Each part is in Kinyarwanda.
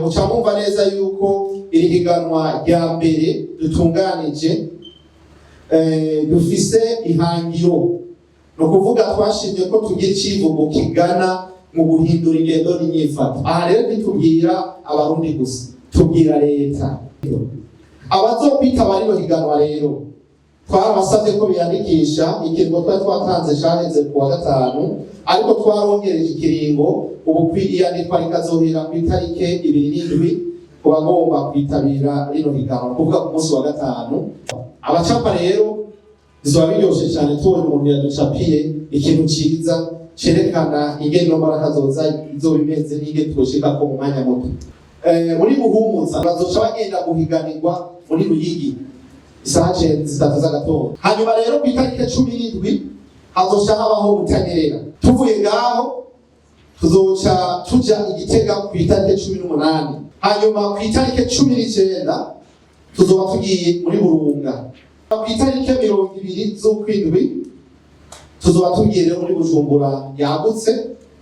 mucamumva neza yuko iri higanwa rya mbere dutunganije dufise ihangiro, no kuvuga twashimye ko tugira icivugo kigana mu guhindura ingendo n'inyifato. Aha rero ntitubwira abarundi gusa, tubwira leta. Abazokwitaba rino higanwa rero twarabasabye ko biyandikisha. Ikiringo twari twatanze caheze ku wa gatanu, ariko twarongereje ikiringo. Ubu kwiyandikwa rikazohera ku itarike 27 ku bagomba kwitabira rino higanwa, kuvuga ku munsi wa gatanu. Abacapa rero bizoba biryoshe cyane tubonye umuntu yaducapiye ikintu ciza cerekana ingene no mbaraga zoza izoba imeze n'ingene twoshika ko mu mwanya muto. Muri Buhumuza bazoca bagenda guhiganirwa muri Ruyigi isaha 3 z'agatondo. Hanyuma rero ku itarike 17 hazoca habaho Butanyerera. Tuvuye ngaho tuzoca tuja Igitega ku itarike 18. Hanyuma ku itarike 19 tuzoba tugiye muri Burunga. Ku itarike 20 z'ukwindwi tuzoba tugiye rero muri Bujumbura yagutse,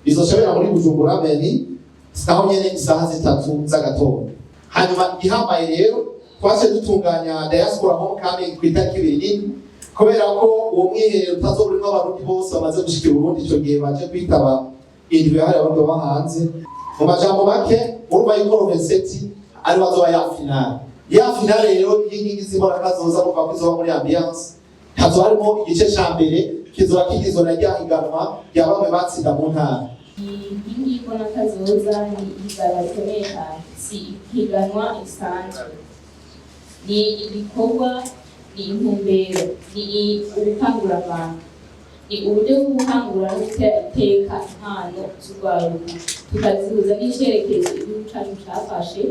bizoshabera muri Bujumbura beni saho nyene isaha 3 z'agatondo. Hanyuma ihambaye rero twase dutunganya diaspora homecoming ku itarike 20, kubera ko uwo mwiherero utazoburimwo abarundi bose bamaze gushikira Burundi ico gihe baje kwitaba indwi yahari abarundi baba hanze. Mu majambo make urumva yuko Rovenseti ari bazoba ya finale rero y'inkingi z'imbaraga zoza kuva kwizoba muri ambiance. Hazoba harimo igice ca mbere kizoba kigizwe na rya higanwa rya bamwe batsinda mu ntara. Ingingi mbona kazoza ni higanwa rikomeye cyane, si higanwa isanzwe, ni ibikorwa, ni intumbero, ni ubukangurambaga, ni uburyo bwo gukangura no gutera iteka impano z'urwaruka, tukazihuza n'icyerekezo igihugu cyacu cyafashe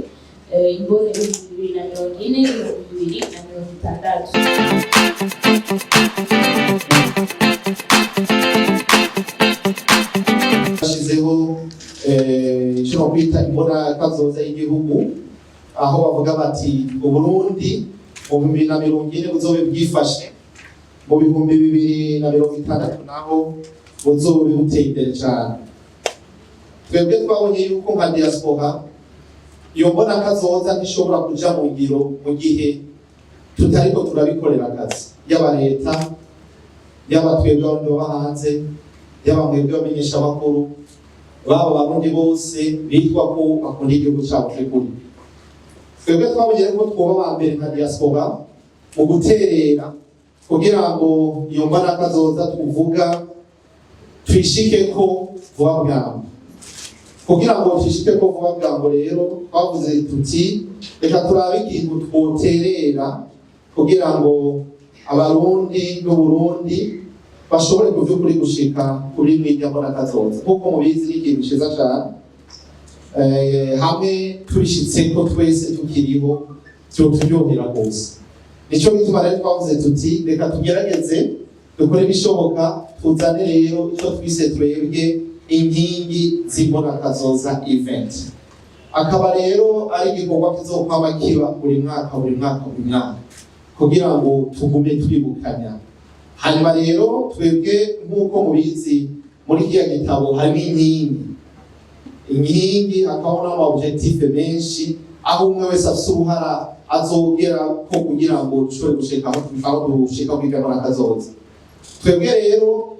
imbone 2040-2060. Bashizeho icyo kwita imbona kazoza y'igihugu, aho bavuga bati Uburundi mu 2040 buzobe bwifashe, mu 2060 naho buzobe buteye imbere cyane. Twebwe twabonye yuko nka diaspora iyo mbona kazoza ntishobora kuja mu ngiro mu gihe tutariko turabikorera akazi, yaba leta, yaba twebwe abarundi baba hanze, yaba mwebwe bamenyesha amakuru, baba abarundi bose bitwa ko bakunda igihugu cyabo cy'ukuri. Twebwe twabonye ko twoba ba mbere nka diaspora mu guterera kugira ngo iyo mbona kazoza tuvuga twishike ko vuba bwangu. Kugira ngo twishike ko vuba bwangu rero twavuze tuti reka turabe ikintu twoterera kugira ngo abarundi n'Uburundi bashobore kuvyukuri gushika kuri mwirya mbona kazoza. Kuko mubizi ni ikintu ciza cyane, hamwe tubishitse ko twese tukiriho turyohera rwose. Nico gituma rero twavuze tuti reka tugerageze dukore ibishoboka, tuzane rero icyo twise twebwe inkingi z'imbona kazoza event. Akaba rero ari igikorwa kizokwama kiba buri mwaka kugira ngo tugume twibukanya. Hanyuma rero twebwe nk'uko mubizi muri kiya gitabo harimo inkingi hakaba n'ama objective menshi, aho umwe wese afise uruhara azogera ko kugira ngo dushobore gushika aho dushika kwigana kazoza. Twebwe rero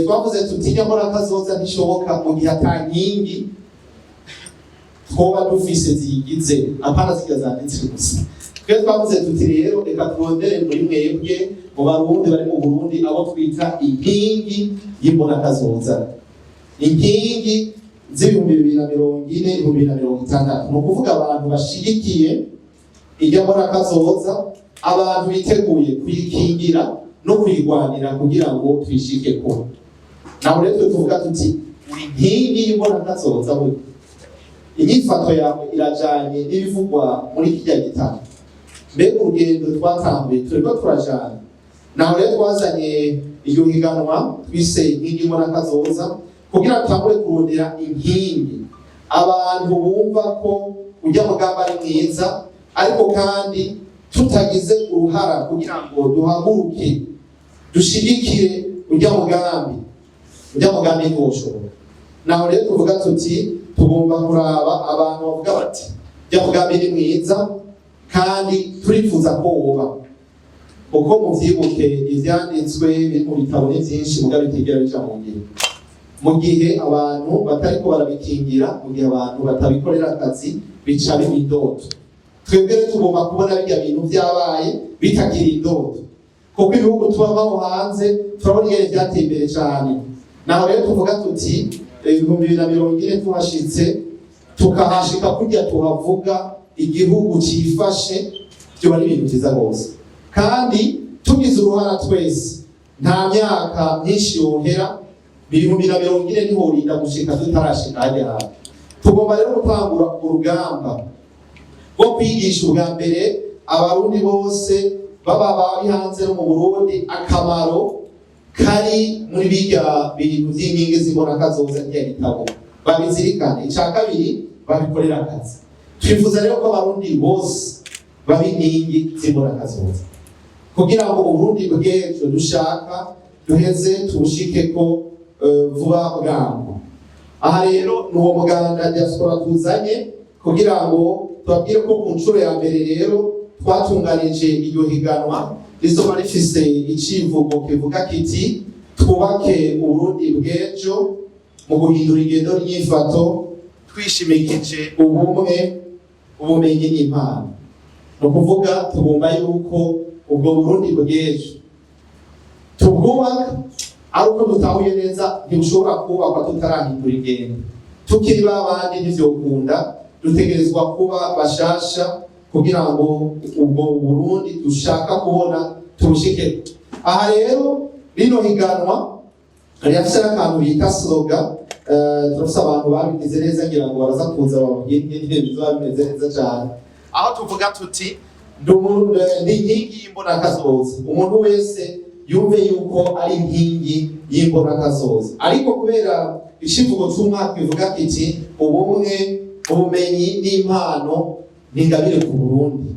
twavuze tuti nyamara kazoza ntishoboka mu gihe atankingi twoba dufise zigize apana zigazanditse gusa. Twebwe twavuze tuti rero reka turondere muri mwebwe mu barundi bari mu Burundi abo twita inkingi y'imbona kazoza, inkingi z'2040-2060. Ni ukuvuga abantu bashigikiye irya mbona kazoza, abantu biteguye kuyikingira no kuyigwanira kugira ngo twishike ko. Naho rero tuvuga tuti inkingi y'imbona kazoza we inyifato yawe irajanye n'ibivugwa muri kijya gitabo. Mbega urugendo twatambuye turiko turajana. Naho rero twazanye iyo higanwa twise inkingi y'imbona kazoza kugira tutangure kurondera inkingi abantu bumva ko ujya mugamba ari mwiza, ariko kandi tutagize uruhara kugira ngo duhaguruke dushigikire ujya mugambi n'ubushoboka. Naho rero tuvuga tuti tugomba kuraba abantu bavuga bati jya mugambi ni mwiza kandi turifuza ko woba uko muvyibuke ivyanditswe biri mu bitabo ni vyinshi muga bitigera bica mu ngiro mu gihe abantu batariko barabikingira mu gihe abantu batabikorera akazi bica biba indoto twebwe tugomba kubona birya bintu vyabaye bitakiri indoto kuko ibihugu tubamo hanze turabona ingene vyateye imbere cane naho rero tuvuga tuti 2040 tuhashitse tukahashika kurya tuhavuga igihugu cifashe byo ari ibintu vyiza rwose kandi tugize uruhara twese nta myaka myinshi yohera 2040 ntihorinda gushika tutarashika hajya hafi tugomba rero gutangura urugamba rwo kwigisha ubwa mbere abarundi bose baba bari hanze no mu Burundi akamaro kari muri bijya bintu vy'inkingi zibona kazoza rya gitabo babizirikane icya kabiri babikorera akazi twifuza rero ko abarundi bose babinkingi zibona kazoza kugira ngo Uburundi bw'ejo dushaka duheze tubushike ko vuba bwangu aha rero nuwo muganda diaspora tuzanye kugira ngo tubabwire ko ku nshuro ya mbere rero twatunganije iryo higanwa rizoba rifise icivugo kivuga kiti twubake Uburundi bw'ejo mu guhindura ingendo n'inyifato twishimikije ubumwe ubumenyi n'impano no kuvuga tugomba yuko ubwo Burundi bw'ejo tubwubaka ari uko dutahuye neza ntibushobora kubakwa tutarahindura ingendo tukiri babandi ntivyokunda dutegerezwa kuba bashasha kugira ngo ubwo Burundi dushaka kubona tubushike aha rero rino higanwa rifise akantu bita slogan turafise abantu babigize neza ngira ngo baraza kuza babwire bizoba bimeze neza cyane aho tuvuga tuti ndi inkingi y'imbonakazoza umuntu wese yumve yuko ari inkingi y'imbonakazoza ariko kubera icivugo c'umwaka bivuga kiti ubumwe ubumenyi n'impano n'ingabire ku Burundi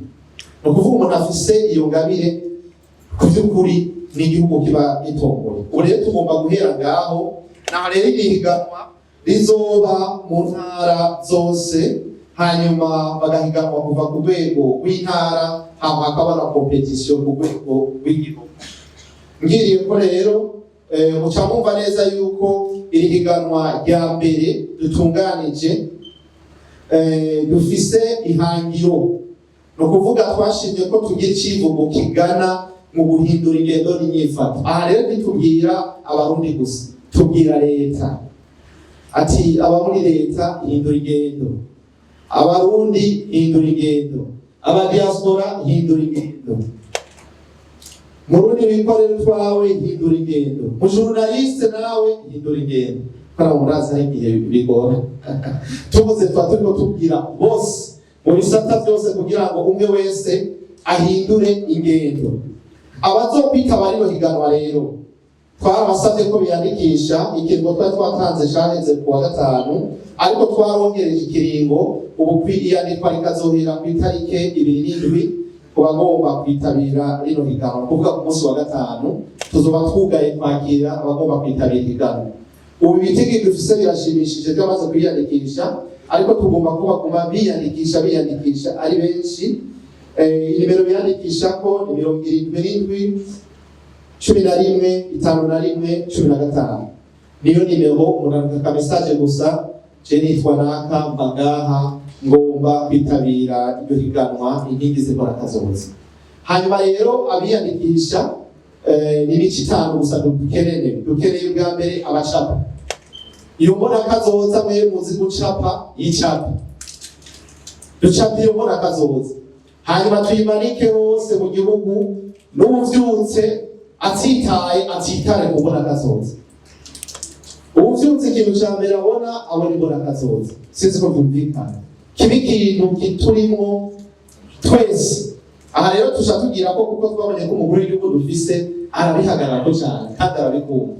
no kuvuga umuntu afise iyo ngabire ku by'ukuri n'igihugu kiba gitomboye ubu rero tugomba guhera ngaho naho rero ihiganwa rizoba mu ntara zose hanyuma bagahiganwa kuva ku rwego rw'intara hama hakaba na competition ku rwego rw'igihugu ngiriye ko rero muca mwumva neza yuko iri higanwa rya mbere dutunganije dufise ihangiro no kuvuga twashimye ko tugira icivugo kigana mu guhindura ingendo n'inyifato aha rero ntitubwira abarundi gusa tubwira leta ati aba muri leta hindura ingendo abarundi hindura ingendo abadiaspora hindura ingendo murundi wikorera twawe hindura ingendo mujurnaliste nawe hindura ingendo kana muraza igihe bigora tuvuze turiko tubwira bose mu bisata byose kugira ngo umwe wese ahindure ingendo abazokwita barino higanwa rero twarabasabye ko biyandikisha ikiringo twari twatanze caheze ku wa gatanu ariko twarongereje ikiringo ubu kwiyandikwa rikazohera ku itarike 27 kubagomba kwitabira rino higanwa kuvuga ku munsi wa gatanu tuzoba twugaye kwakira abagomba kwitabira higanwa ubu ibitigi dufise birashimishije byamaze kwiyandikisha ariko tugomba kuba biyandikisha ari benshi inimero biyandikisha ko ni 77 11 51 15 niyo nimero murandika message gusa je nitwa naka mbagaha ngomba kwitabira iryo higanwa inkingi zikora kazoza hanyuma rero abiyandikisha ni ibice 5 gusa dukeneye bwa mbere abacapa iyo mbona kazoza mwe muzi gucapa y'icapa ducapa iyo mbona kazoza hanyuma tuyimanike hose mu gihugu n'uvyutse atitare ku mbona kazoza uvyutse ikintu ca mbere abona imbona kazoza sinzi ko byumvikana kibi ikintu kiturimo twese aha rero tushatugira ko kuko twabonye ko umugore w'igihugu dufise arabihagararako cyane kandi arabikunda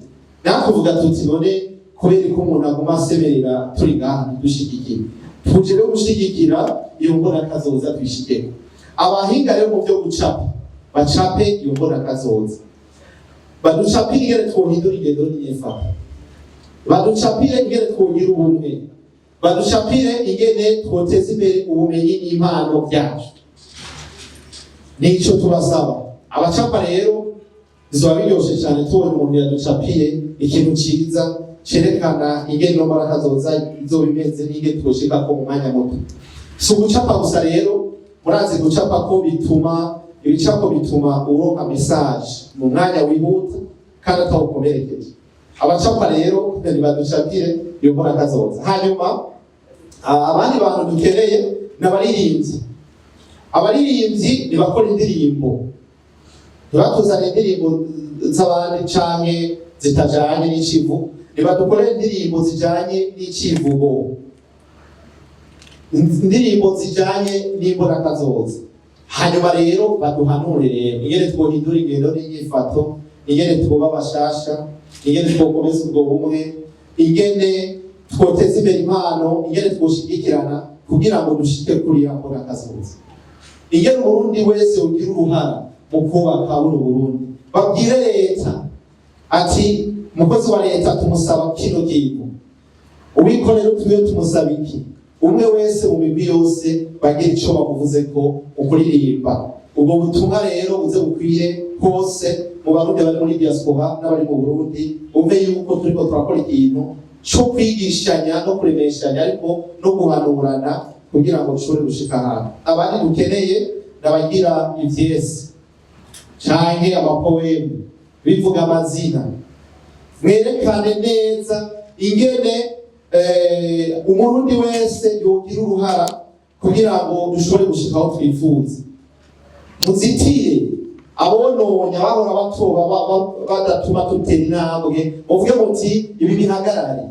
nakuvuga tuti none kubera ko umuntu aguma asemerera turi ngaha dushigikira tuje rero gushigikira iyo mbona kazoza twishikeko abahinga rero mu byo gucapa bacape iyo mbona kazoza baducapire ingene twohindura ingendo n'inyifato baducapire ingene twogira ubumwe baducapire ingene twoteza imbere ubumenyi n'impano byacu. Nico tubasaba. Abacapa rero bizoba biryoshe cyane tubona umuntu yaducapiye ikintu ciza cerekana ingene no marakazoza izo bimeze n'ingene twoshika ko mu mwanya muto. Si ugucapa gusa rero, murazi gucapa ko bituma ibicapo bituma uronka message mu mwanya wihuta kandi atawukomerekeje. Abacapa rero baducapire iyo marakazoza. Hanyuma abandi bantu dukeneye n'abaririmbyi. Abaririmbyi nibakora indirimbo, ntibatuzane indirimbo z'abandi canke zitajanye n'icivugo, nibadukorere indirimbo zijanye n'icivugo, indirimbo zijanye n'imbonakazoza. Hanyuma rero baduhanure rero ingene twohindura ingendo n'inyifato, ingene twoba bashasha, ingene twokomeza ubwo bumwe, ingene twoteza imbere impano, ingene twoshigikirana kugira ngo dushike kuri ya mbonakazoza. Ingene Umurundi wese ugira uruhara mu kubaka buno Burundi. Babwire leta ati umukozi wa leta tumusaba kino kintu, uwikorera tuyo tumusaba iki. Umwe wese mu migwi yose bagira ico bamuvuze ko ukuririmba. Ubwo butumwa rero buze bukwire hose mu Barundi bari muri diaspora n'abari mu Burundi, umve yuko turiko turakora ikintu cyo kwigishanya no kuremeshanya ariko no guhanurana kugira ngo dushobore gushika ahantu. Abandi dukeneye n'abagira ivyesi canke amapoemu bivuga amazina, mwerekane neza ingene umurundi wese yogira uruhara kugira ngo dushobore gushika aho twifuza. Muzitire abononya bahora batoba badatuma tutera intambwe, uvuge muti ibi bihagarare.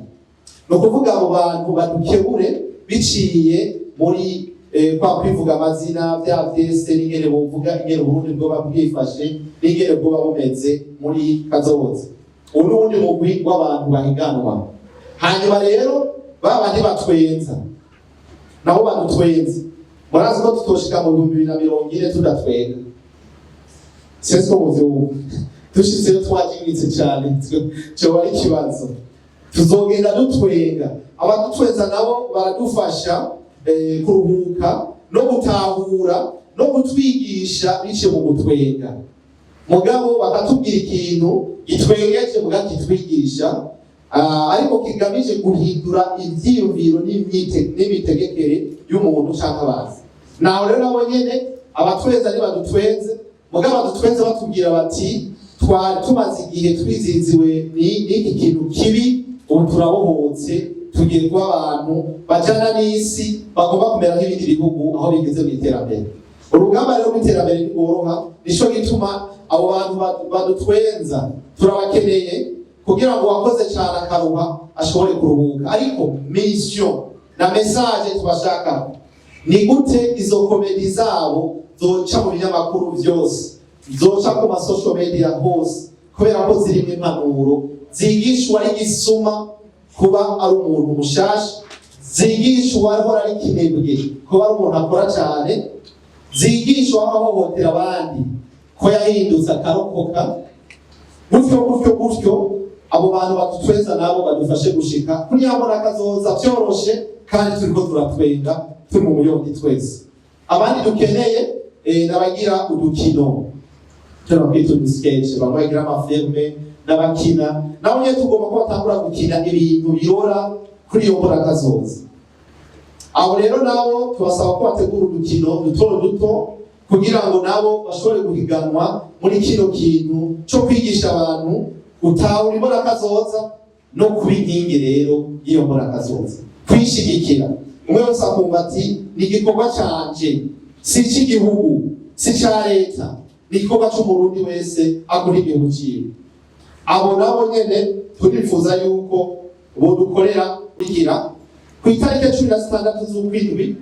No kuvuga abo bantu badukebure biciye muri kwa kwivuga amazina bya vyese n'ingene bovuga ingene Burundi bwoba bwifashe n'ingene bwoba bumeze muri kazoza. Urundi mugwi w'abantu bahiganwa. Hanyuma rero babandi batwenza nabo badutwenza, murazi ko tutoshika mu 2040 tudatwenga. Sese ko muvyo tushitse twagimitse cyane cyo ari kibazo. Tuzogenda dutwenga, abadutwenza nabo baradufasha kuruhuka no gutahura no gutwigisha bice mu gutwenga. Mugabo bakatubwira ikintu gitwengeje mugakitwigisha, ariko kigamije guhindura ivyiyumviro n'imitegekere y'umuntu canke abazi. Naho rero nabo nyene abatweza ni badutwenze, mugabo badutwenze batubwira bati twari tumaze igihe twiziziwe n'iki kintu kibi, ubu turabohotse tugiye kuba abantu bajana n'isi bagomba kumera nk'ibindi bihugu aho bigeze mu iterambere. Urugamba rero rw'iterambere ntigoroha, nico gituma abo bantu badutwenza turabakeneye kugira ngo wakoze cyane akaruha ashobore kuruhuka. Ariko mission na message tubashaka ni gute izo komedi zabo zoca mu binyamakuru byose, zoca ku masocial media hose, kubera ko zirimo impanuro zigishwa ari gisuma kuba ari umuntu mushasha, zigishwa ahora ari kinebwe kuba ari umuntu akora cyane, zigishwa ahohotera abandi ko yahindutse akarokoka. Gutyo abo bantu badutwenza nabo badufashe gushika kuri yabona kazoza byoroshe kandi turiko turatwenga turi mu muyobozi twese. Abandi dukeneye nabagira udukino turakwita sketch, babagira amafilme n'abakina nabo nye tugomba ko batangura gukina ibintu birora kuri iyo mbona kazoza. Abo rero nabo tubasaba ko bategura udukino duto kugira ngo nabo bashobore guhiganwa muri kino kintu cyo kwigisha abantu utahura imbona kazoza no kubinkingi rero iyo mbona kazoza. Kwishigikira umwe wese akumva ati ni igikorwa canje, si cy'igihugu, si ca leta, ni igikorwa c'umurundi wese akora igihugu ciwe. Abo nabo nyene turifuza yuko bodukorera kugira ku itariki 16 z'ukwindwi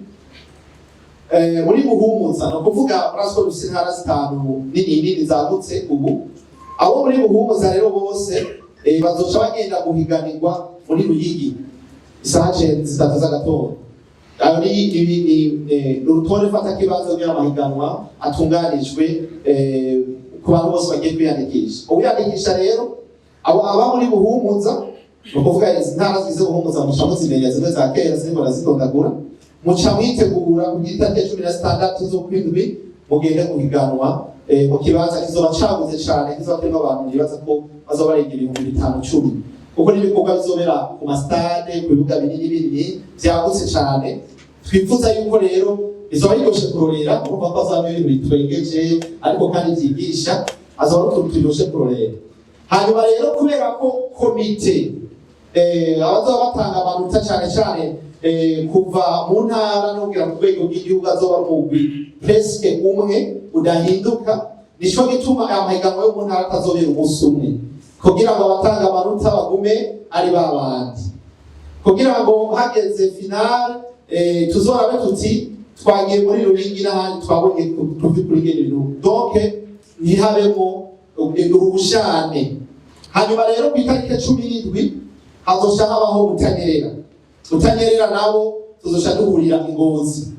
muri Buhumuza, no kuvuga murasko dufise intara zitanu nini zagutse ubu. Abo muri Buhumuza rero bose bazoca bagenda guhiganirwa muri Ruyigi isaha 3 z'agatondo. Ayo ni urutonde fata kibazo by'amahiganwa atunganijwe ku bantu bose bagiye kwiyandikisha. Ubiyandikisha rero abo muri Buhumuza ukuvuga izi ntara zize guhumuza muca muzimenya zimwe za kera ziriko barazitondagura muca mwitegura kugira itariki 16 z'ukwindwi mugende guhiganwa mu kibanza kizoba caguze cane kizoba kirimo abantu bibaza ko bazoba barenga 5,000-10,000 kuko n'ibikorwa bizobera ku masitade ku bibuga binini binini vyagutse cane. Twifuza yuko rero bizoba bigoshe kurorera urumva ko azaba ibintu bitwengeje ariko kandi vyigisha azoba ari utuntu turyoshe kurorera. Hanyuma rero kubera ko komite abazoba batanga amanota cane cane kuva mu ntara no kugira ku rwego rw'igihugu azoba mugwi presque umwe udahinduka, nico gituma amahiganwa yo mu ntara atazobera umunsi umwe kugira ngo abatanga amanota bagume ari babandi, kugira ngo hageze finale tuzorabe tuti twagiye muri Ruyigi n'ahandi twabonye tuvi kuri ibintu donc ntihabemo uruhushane. Hanyuma rero ku itariki 17 hazosha habaho Butanyerera nabo tuzosha duhurira Ingozi.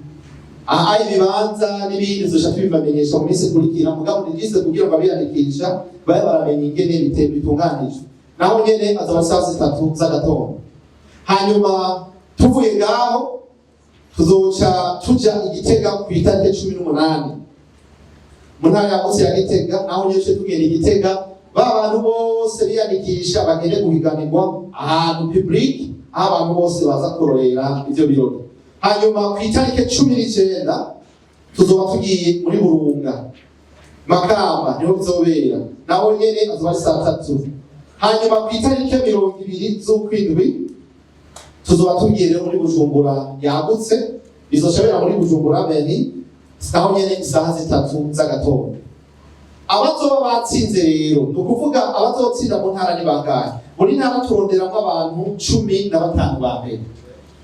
Aha ibibanza n'ibindi tuzosha tubibamenyesha mu minsi ikurikira mugabo nigise kugira ngo abiyandikisha babe baramenye ingene bitunganije. Naho nyene azaba saa 3 z'agatondo. Hanyuma tuvuye ngaho tuzoca tuja Igitega ku itariki 18 mu ntara yagutse ya Gitega. Naho nyene tugenda Igitega abantu bose biyandikisha bagende guhiganirwa ahantu public aho abantu bose baza kurorera ivyo birori. Hanyuma ku itariki 19 tuzoba tugiye muri Burunga Makamba niho bizobera, naho nyene azoba ari saa 3. Hanyuma ku itariki 20 z'ukwindwi tuzoba tugiye rero muri Bujumbura yagutse, bizoshabera muri Bujumbura beni naho nyene isaha 3 z'agatondo. Abazoba batsinze rero nukuvuga abazotsinda mu ntara ni bangahe? Muri ntara turonderamo abantu 15 ba mbere.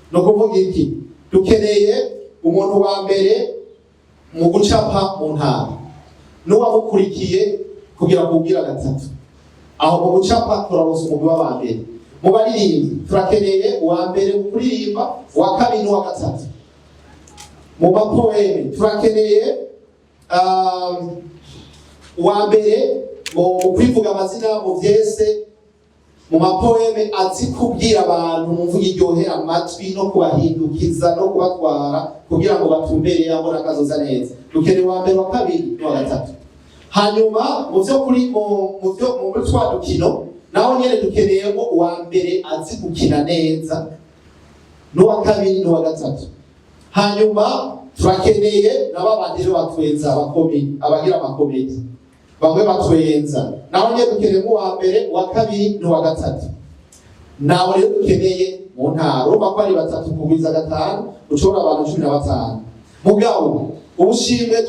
Nukuvuga iki? Dukeneye umuntu wa mbere mu gucapa mu ntara n'uwamukurikiye kugira kubwira gatatu. Aho mu gucapa turaronsa umugwi wa mbere. Mu baririmbi turakeneye uwa mbere mu kuririmba, uwa kabiri n'uwa gatatu. Mu mapoeme turakeneye uwa mbere mu kwivuga amazina mu vyese mu mapoeme azi kubwira abantu mu mvugo iryohera amatwi no kubahindukiza no kubatwara kugira ngo batumbere yabona kazoza neza. Dukeneye uwa mbere, wa kabiri n'uwa gatatu. Hanyuma mu vyo kuri mu twa dukino naho nyene dukeneye ngo uwa mbere azi gukina neza n'uwa kabiri n'uwa gatatu. Hanyuma turakeneye n'ababandi rero batwenza abagira amakomedi bamwe batwenza, naho nyene dukeneye uwa mbere, uwa kabiri n'uwa gatatu. Naho rero dukeneye mu ntara urumva ko ari 3 kugwiza 5 ushobora abantu 15. Mugabo ubushimwe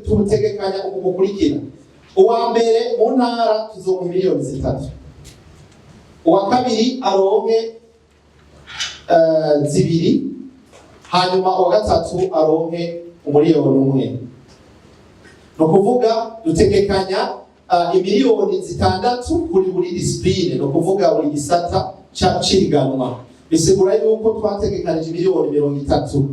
tumutegekanya umukurikira. Uwa mbere mu ntara tuzomuha miliyoni 3, uwa kabiri aronke 2, hanyuma uwa gatatu aronke 1,000,000. Nukuvuga dutegekanya imiliyoni 6 kuri buri discipline, nukuvuga buri gisata ciganwa. Bisigura yuko twategekanije miliyoni 30.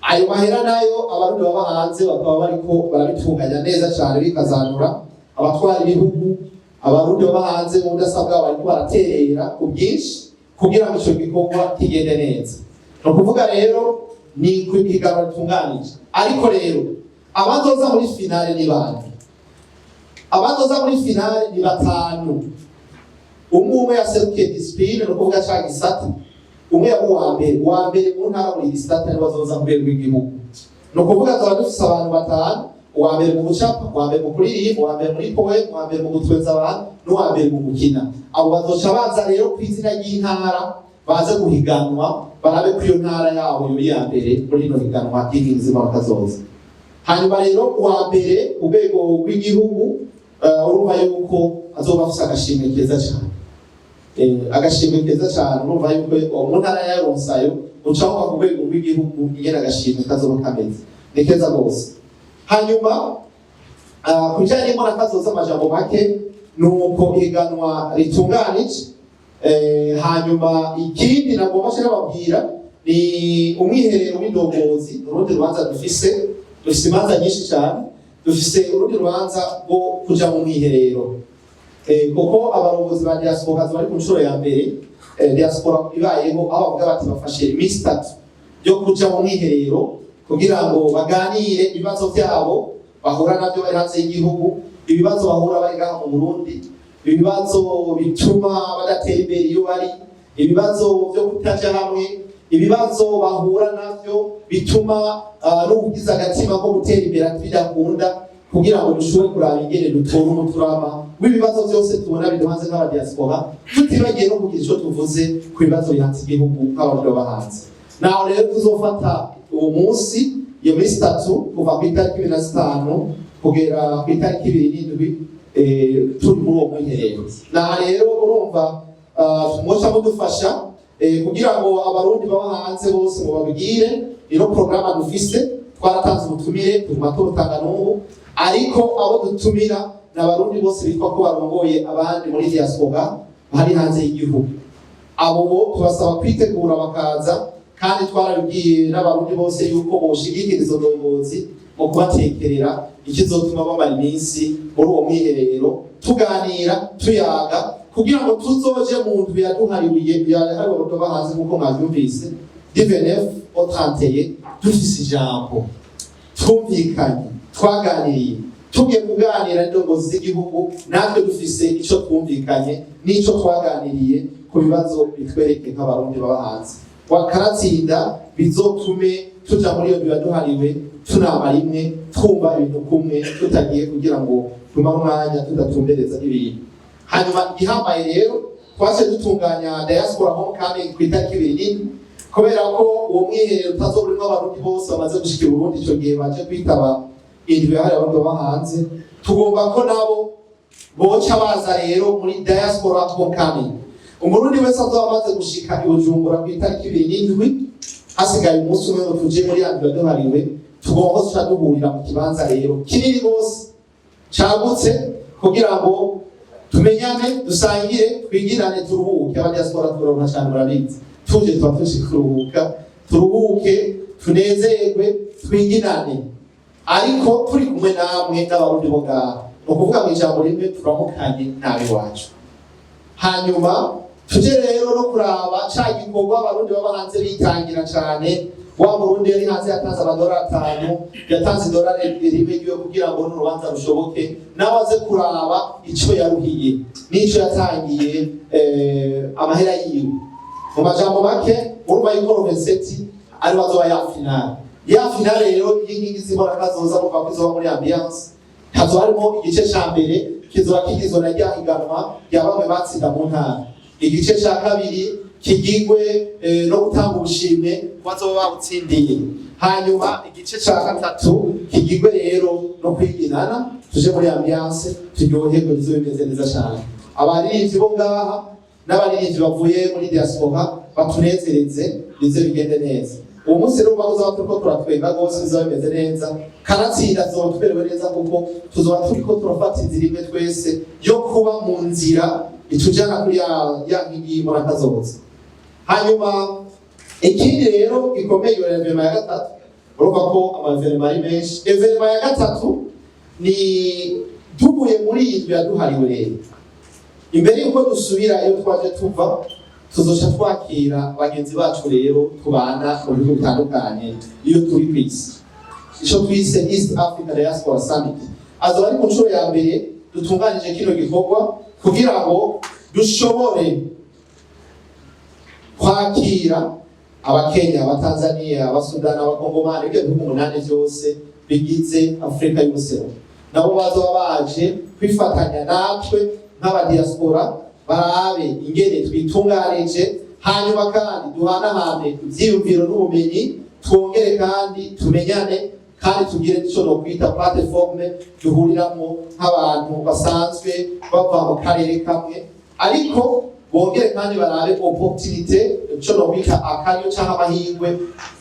Ayo mahera nayo abarundi baba hanze bakaba bariko barabitunganya neza cyane bikazanura abatwara ibihugu. Abarundi baba hanze mu ndasabwa bariko baraterera ku bwinshi kugira ngo ico gikorwa kigende neza. Nukuvuga rero ni kwipiganwa ritunganije. Ariko rero abazoza muri finale ni bande? Abazoza muri finale ni 5. Umwe yaserukiye discipline nukuvuga ca gisata. Umwe uwa mbere mu ntara muri gisata ni bazoza mu rwego rw'igihugu. Nukuvuga tuba dufise abantu 5, uwa mbere mu gucapa, uwa mbere mu kuririmba, uwa mbere muri poem, uwa mbere mu gutwenza abantu, n'uwa mbere mu gukina. Abo bazoca baza rero ku izina ry'intara baze guhiganwa barabe ko iyo ntara yawo yuri ya mbere muri ino higanwa ry'inzima bakazoza. Hanyuma rero uwa mbere urwego rw'igihugu urumva yuko azoba afise agashimwe keza cyane. Agashimwe keza cyane urumva yuko mu ntara ya Ronsayo ucaho ku rwego rw'igihugu ingena agashimwe kazoba kameze. Ni keza gose. Hanyuma kujanye n'imana kazoza amajambo make nuko higanwa ritunganije. Hanyuma ikindi nagomba babwira ni umwiherero w'indongozi. Urundi rubanza dufise imanza nyinshi cyane, dufise urundi rubanza rwo kuja mu mwiherero kuko abarongozi ba diaspora bari ku nshuro ya mbere diaspora ibayeho, aho bavuga bati bafashe iminsi 3 yo kuja mu mwiherero kugira ngo baganire ibibazo byabo bahura nabyo bari hanze y'igihugu, ibibazo bahura bari ngaha mu Burundi, ibibazo bituma badatera imbere iyo bari, ibibazo byo kutaja hamwe, ibibazo bahura navyo bituma n'ubugize agatima ko gutera imbere bidakunda, kugira ngo dushobore kuraba ingene dutora umuturama w'ibibazo byose tubona biduhanze nk'abadiaspora, tutibagiye no kugira ico tuvuze ku bibazo bihanze igihugu nk'abantu bahanze. Naho rero tuzofata uwo munsi iyo minsi 3 kuva ku itariki 25 kugera ku itariki 27 turi muri uwo mwiherero. Naho rero urumva muca mudufasha kugira ngo abarundi baba hanze bose ngo babigire ino programa dufise. Twaratanze ubutumire tuguma turutanga n'ubu, ariko abo dutumira n'abarundi bose bitwa ko barongoye abandi muri diaspora bari hanze y'igihugu. Abo bo tubasaba kwitegura bakaza, kandi twarabibwiye n'abarundi bose yuko boshigikira izo ndongozi mu kubatekerera ikizotuma bamara iminsi muri uwo mwiherero tuganira tuyaga, kugira ngo tuzoje mu ndwi yaduhariwe yaduhariwe hanze nk'uko mwabyumvise DVNF otanteye dufise ijambo twumvikanye twaganiriye tugiye kuganira n'indongozi z'igihugu, natwe dufise ico twumvikanye n'ico twaganiriye ku bibazo bitwereke nk'abarundi baba hanze. Wakaratsinda bizotume tuja muri iyo bibaduhariwe tunama rimwe twumva ibintu kumwe, tutagiye kugira ngo tumare umwanya tudatumbereza ibintu. Hanyuma igihambaye rero twase dutunganya diaspora homecoming ku itariki 27, kubera ko uwo mwiherero utazoburimwo abarundi bose bamaze gushika i Burundi ico gihe baje kwitaba indwi yahariwe abantu baba hanze. Tugomba ko nabo boca baza rero muri diaspora homecoming. Umurundi wese azoba amaze gushika i Bujumbura ku itariki 27, hasigaye umunsi umwe ngo tuje muri ya ndwi yaduhariwe, tugomba guca duhurira mu kibanza rero kinini gose cagutse, kugira ngo tumenyane, dusangire, twigirane, turuhuke. Abadiaspora turonka cyane murabizi, tuje tuba kuruhuka, turuhuke, tunezerwe, twigirane, ariko turi kumwe namwe n'abarundi bo ngaha. Ni ukuvuga mu ijambo rimwe turamukanye nabi wacu. Hanyuma tuje rero no kuraba ca gikorwa abarundi baba hanze bitangira cyane. Wa Burundi yari hanze yatanze $5, yatanze $1 ryo kugira ngo n'urubanza rushoboke, nabaze kuraba ico yaruhiye n'ico yatangiye amahera yiwe. Mu majambo make urumva yuko Roverseti ari bazoba ya finale rero y'inkingi zibora kazoza mu bakuzo muri ambiance. Hazo harimo igice ca mbere kizoba kigizwe na ryahiganwa rya bamwe batsinda mu ntara, igice ca kabiri kigigwe no gutanga ubushimwe bazoba bawutsindiye, hanyuma igice ca gatatu kigigwe rero no kwiginana, tuje muri ambiance turyoherwe bizobe bimeze neza cyane. Abaririmbyi bo ngaha n'abaririmbyi bavuye muri diaspora batunezereze bize bigende neza. Uwo munsi rero bazoba turiko turatwenga gose, bizoba bimeze neza, kanatsinda zoba tuberewe neza, kuko tuzoba turiko turafata inzira imwe twese yo kuba mu nzira itujana kuri ya nkingi y'umurakazoza. Hanyuma ikindi rero gikomeye iyo evenema ya gatatu, urumva ko amavenema ari menshi. Evenema ya gatatu ni tuvuye muri iyi nzu yaduhariwe rero. Imbere yuko dusubira iyo twaje tuva, tuzoca twakira bagenzi bacu rero tubana mu bihugu bitandukanye iyo turi kwisi. Ico twise East Africa Diaspora Summit. Azoba ari ku nshuro ya mbere dutunganije kino gikorwa kugira ngo dushobore kwakira Abakenya, Abatanzania, Abasudani, Abakongomani, ibyo bihugu 8 byose bigize Afrika y'Ubuseruko. Nabo bazoba baje kwifatanya natwe nk'abadiaspora, barabe ingene twitunganije, hanyuma kandi duhanahane ivyiyumviro n'ubumenyi, twongere kandi tumenyane, kandi tugire ico no kwita platforme duhuriramo nk'abantu basanzwe bava mu karere kamwe, ariko bongere kandi barabe opportunité ico no kwita akaryo canke amahirwe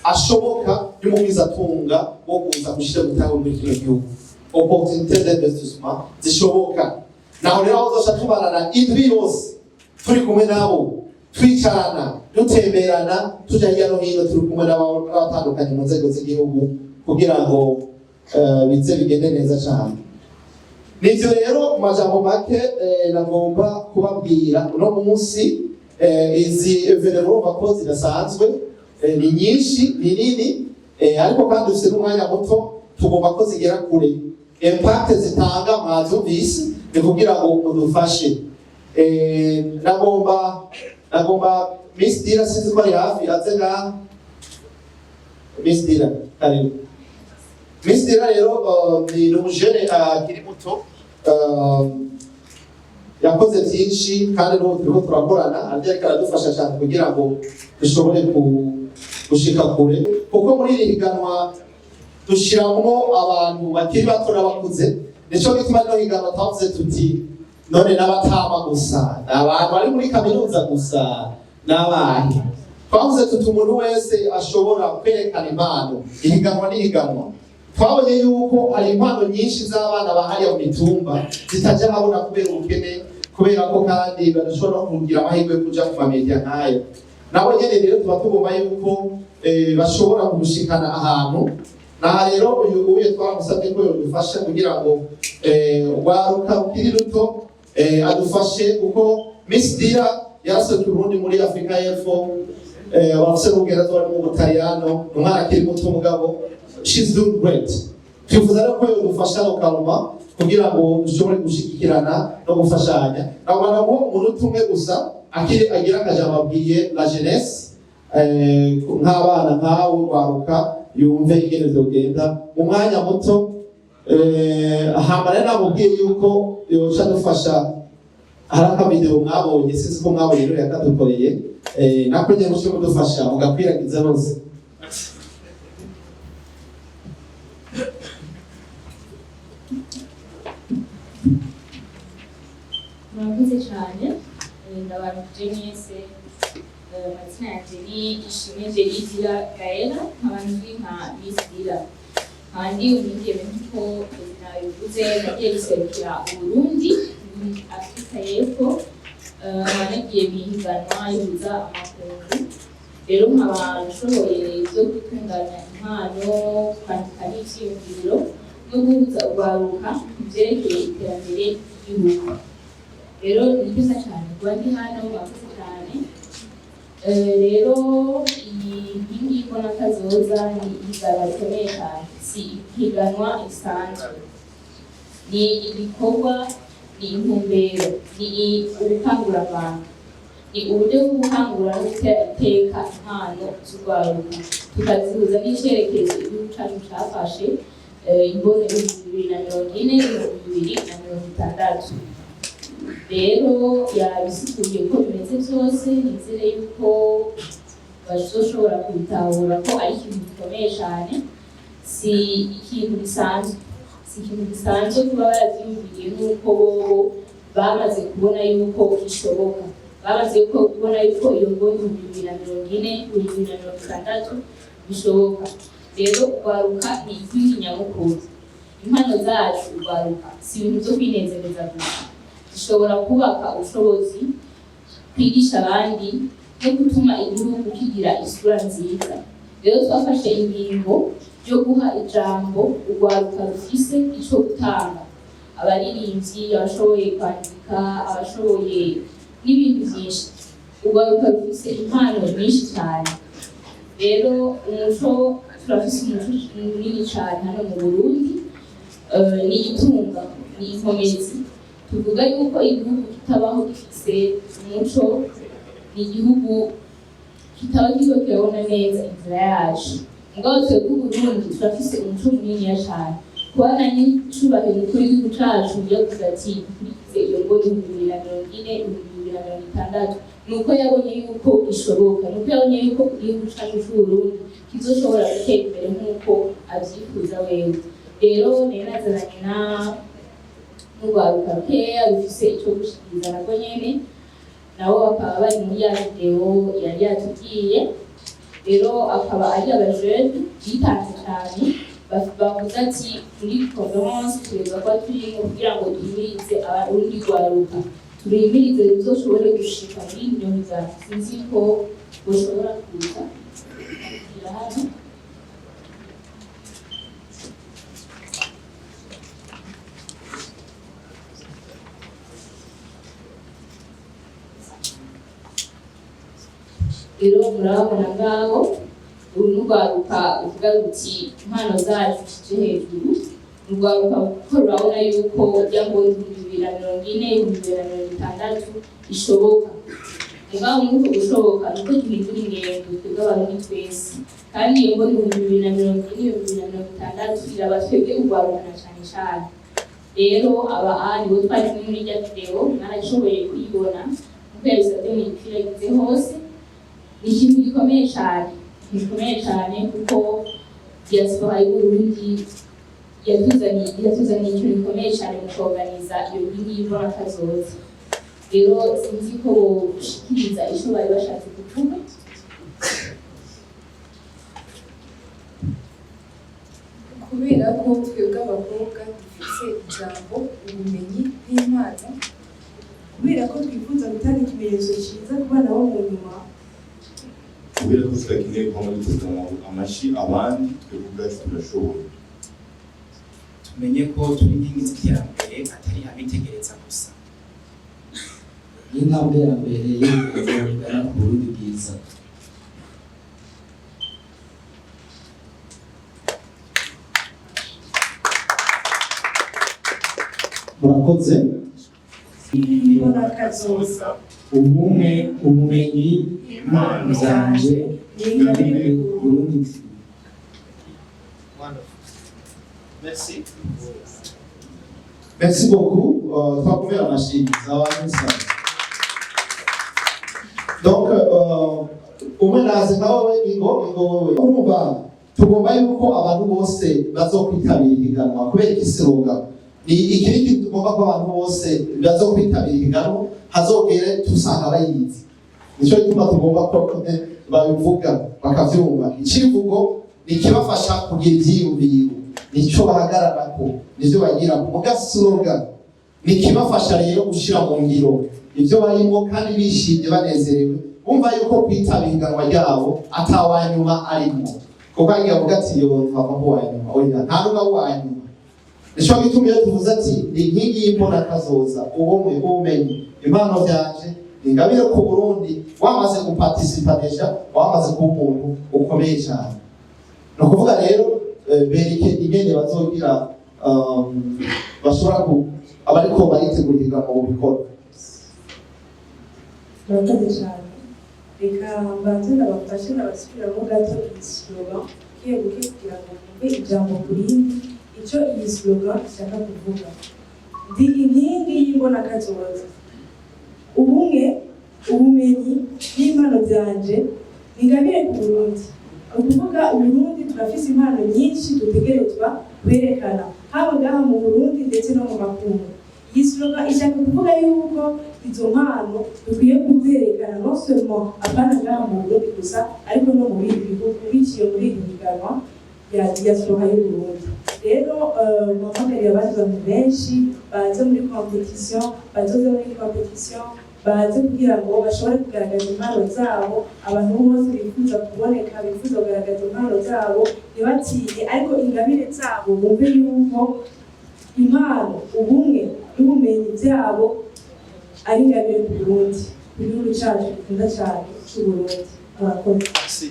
ashoboka y'umugwizatunga wo kuza gushira gutanga muri kino gihugu, opportunité d'investissement zishoboka. Naho rero azoca tubarana indwi yose turi kumwe nabo, twicarana, dutemberana, tuja hirya no hino, turi kumwe n'abatandukanye mu nzego z'igihugu kugira ngo bize bigende neza cyane. Nivyo rero mu majambo make nagomba kubabwira uno munsi izi evenement urumva ko zidasanzwe, ni nyinshi, ni nini, ariko kandi dufite n'umwanya muto, tugomba ko zigera kure. Impact zitanga mwazumvise ni kugira ngo mudufashe. Nagomba Miss Dira sinzi ko ari hafi aze ngaha. Miss Dira, karibu. Miss Dira rero ni umujene akiri muto, yakoze byinshi kandi n'ubu turiko turakorana, ariko aradufasha cyane kugira ngo dushobore gushika kure, kuko muri iri higanwa dushiramo abantu bakiri bato n'abakuze. Nico gituma rino higanwa twavuze tuti none n'abatama gusa, n'abantu bari muri kaminuza gusa, n'abandi twavuze tuti umuntu wese ashobora kwerekana impano. Ihiganwa n'ihiganwa twabonye yuko hari impano nyinshi z'abana bahariya mu mitumba zitajya habona kubera ubukene, kubera ko kandi badashobora no kugira amahirwe yo kuja mu mamedia nk'ayo. Nabo nyene rero tuba tugomba yuko bashobora kugushikana ahantu. Naha rero uyu twaramusabye ko yodufasha kugira ngo urwaruka rukiri ruto adufashe, kuko Miss Dira yarasohoka Burundi muri Afrika y'Epfo, abafise n'ubwenge bari mu Butaliyano, umwana akiri muto mugabo she's doing great. Twifuza rero ko yodufasha lokaluma kugira ngo dushobore gushikirana no gufashanya. Nabona ngo umuntu umwe gusa agira akajambo abwiye la jeunesse, nk'abana nkawe urwaruka yumve ingene vyogenda mu mwanya muto. Hama rero namubwiye yuko yoca dufasha, hari akavideo mwabonye sinzi ko mwabonye rero yakadukoreye, nako nyene mushobora kudufasha mugakwiragiza hose. Murakoze cyane, ndabaruje mwese. Amazina yanjye ni Ishimwe Dira Gaella, nkaba nzwi nka Miss Dira. Kandi umwigeme nk'uko nabivuze nagiye guserukira Uburundi muri Afrika y'Epfo, nagiye mu higanwa rihuza amakungu. Rero nkaba nshoboye byo gutunganya impano, kwandika n'ivyiyumviro no guhuza urwaruka mu vyerekeye iterambere ry'igihugu. Rero ni byiza cyane kuba ndi hano, mwakoze cyane. Rero iyi ngingi mbona kazoza ni ihiganwa rikomeye cyane, si ihiganwa risanzwe, ni ibikorwa, ni intumbero, ni ubukangurambaga, ni uburyo bwo gukangura no gutera iteka impano z'urwaruka, tukazihuza n'icyerekezo igihugu cyacu cyafashe, imbone 2040 2060. Rero yabisikuye ko bimeze byose, nizere yuko bazoshobora kubitahura ko ari ikintu gikomeye cyane, si ikintu gisanzwe kuba barabyumviye, nuko bamaze kubona yuko bishoboka, bamaze kubona yuko iyo mboni 2040 2060 bishoboka. Rero urwaruka ni ikintu nyamukuru, impano zacu urwaruka si ibintu byo kwinezereza gusa, zishobora kubaka ubushobozi, kwigisha abandi no gutuma igihugu kigira isura nziza. Rero twafashe ingingo yo guha ijambo urwaruka rufise ico gutanga, abaririmbyi, abashoboye kwandika, abashoboye n'ibindi byinshi. Urwaruka rufise impano nyinshi cyane. Rero umuco, turafise umuco munini cyane hano mu Burundi, ni itunga, ni inkomezi. Tuvuga yuko igihugu kitabaho gifise umuco, ni igihugu kitaba kiriko kirabona neza inzira yacu. Mugabo twebwe Uburundi turafise umuco munini cyane. Kuba nanye cubahiro kuri igihugu cacu yavuze ati kurikize iyo mboni 2040 2060, nuko yabonye yuko ishoboka, nuko yabonye yuko igihugu cacu c'Uburundi kizoshobora gutera imbere nk'uko avyifuza wewe. Rero nenazananye n'urwaruka rukeya rufise ico gushikiriza nabwo nyene, nabo bakaba bari muri ya video yari yatubwiye. Rero akaba ari abajene bitanze cyane, bavuze ati muri conference tureza ko turimo kugira ngo duhimirize abarundi rwaruka, turihimirize ruzoshobore gushika muri iyo migambi. Sinzi ko boshobora kuza kugira hano. rero murabona ngaho uru n'urwaruka uvuga ruti impano zacu zije hejuru, urwaruka kuko rurabona yuko ngo 2040 2060 ishoboka. Mugabo nuko gushoboka nuko duhindura ingendo twebwe abarundi twese, kandi iyo mbona 2040 2060 iraba twebwe urwaruka cyane cyane. Rero aba ari bo twari muri rya video mwarashoboye kuyibona kuko yabisabye mu gipira gize hose. Ni ikintu gikomeye cyane kuko diaspora y'Uburundi yatuzaniye ikintu gikomeye cyane mu kuorganiza iyo ngiyi mbona kazoza. Rero sinzi ko gushikiriza icyo bari bashatse kuvuga. Kubera ko twebwe abakobwa dufite ijambo, ubumenyi n'impano, kubera ko twifuza gutanga ikimenyetso cyiza ku bana bo mu nyuma, kubera ko tutakeneye kuba dutega amashyi abandi, twebwe ubwacu turashoboye. Tumenye ko turi inkingi z'iterambere atari abitegereza gusa. Intambwe ya mbere y'igana ku Burundi bwiza. Murakoze. Imbona kazoza, Ubumwe, ubumenyi, impano zanje n'ingabire ku Burundi. Merci beaucoup. Twakumira amashyi abantu sana. Donc umwe naze nawe ingo urumva tugomba yuko abantu bose bazokwitabira ihiganwa kubera ikisiroga ni ikindi tugomba ko abantu bose bazokwitabira ihiganwa hazogere tusanga bayizi. Nico gituma tugomba ko babivuga bakavyumva. Icivugo nikibafasha kugira ivyiyumviro, nico bahagararako, nivyo bagira mu gasloga, nikibafasha rero gushira mu ngiro ibyo barimo kandi bishimye banezerewe, bumva yuko kwitabira ihiganwa ryabo atawanyuma arimo. Kuko avuga ati yo mvamo wanyuma, oya nta n'umwe wanyuma. Nico gituma iyo tuvuze ati ni inkingi y'imbona kazoza, ubumwe, ubumenyi, impano byanje, ingabire ku Burundi, wamaze guparticipanisha, wamaze kuba umuntu ukomeye cyane. No kuvuga rero bereke ingene bazogira bashobora abariko baritegura ihiganwa mu bikorwa. murakoze cyane. Reka mbanze nabafashe nabasubiramo gato iyi slogan buke kugira ngo mwumve ijambo ku rindi icyo iyi slogan ishaka kuvuga. Ndi inkingi y'imbona kazoza, ubumwe, ubumenyi n'impano byanje ingabire ku Burundi. Ukuvuga Uburundi turafise impano nyinshi dutegerezwa kwerekana haba ngaha mu Burundi ndetse no mu makungu. Iyi slogan ishaka kuvuga yuko izo mpano dukwiye kuzerekana non seulement abana ngaha mu Burundi gusa ariko no mu bindi bihugu biciye muri iyi higanwa ya diaspora y'Uburundi. Rero mpamagarira abandi bantu benshi baze muri competition, baze kugira ngo bashobore kugaragaza impano zabo. Abantu bose bifuza kuboneka, bifuza kugaragaza impano zabo, ntibatinye ariko ingabire zabo bumve yuko impano, ubumwe n'ubumenyi byabo ari ingabire ku Burundi, ku gihugu cyacu dukunda cyane cy'Uburundi. Murakoze.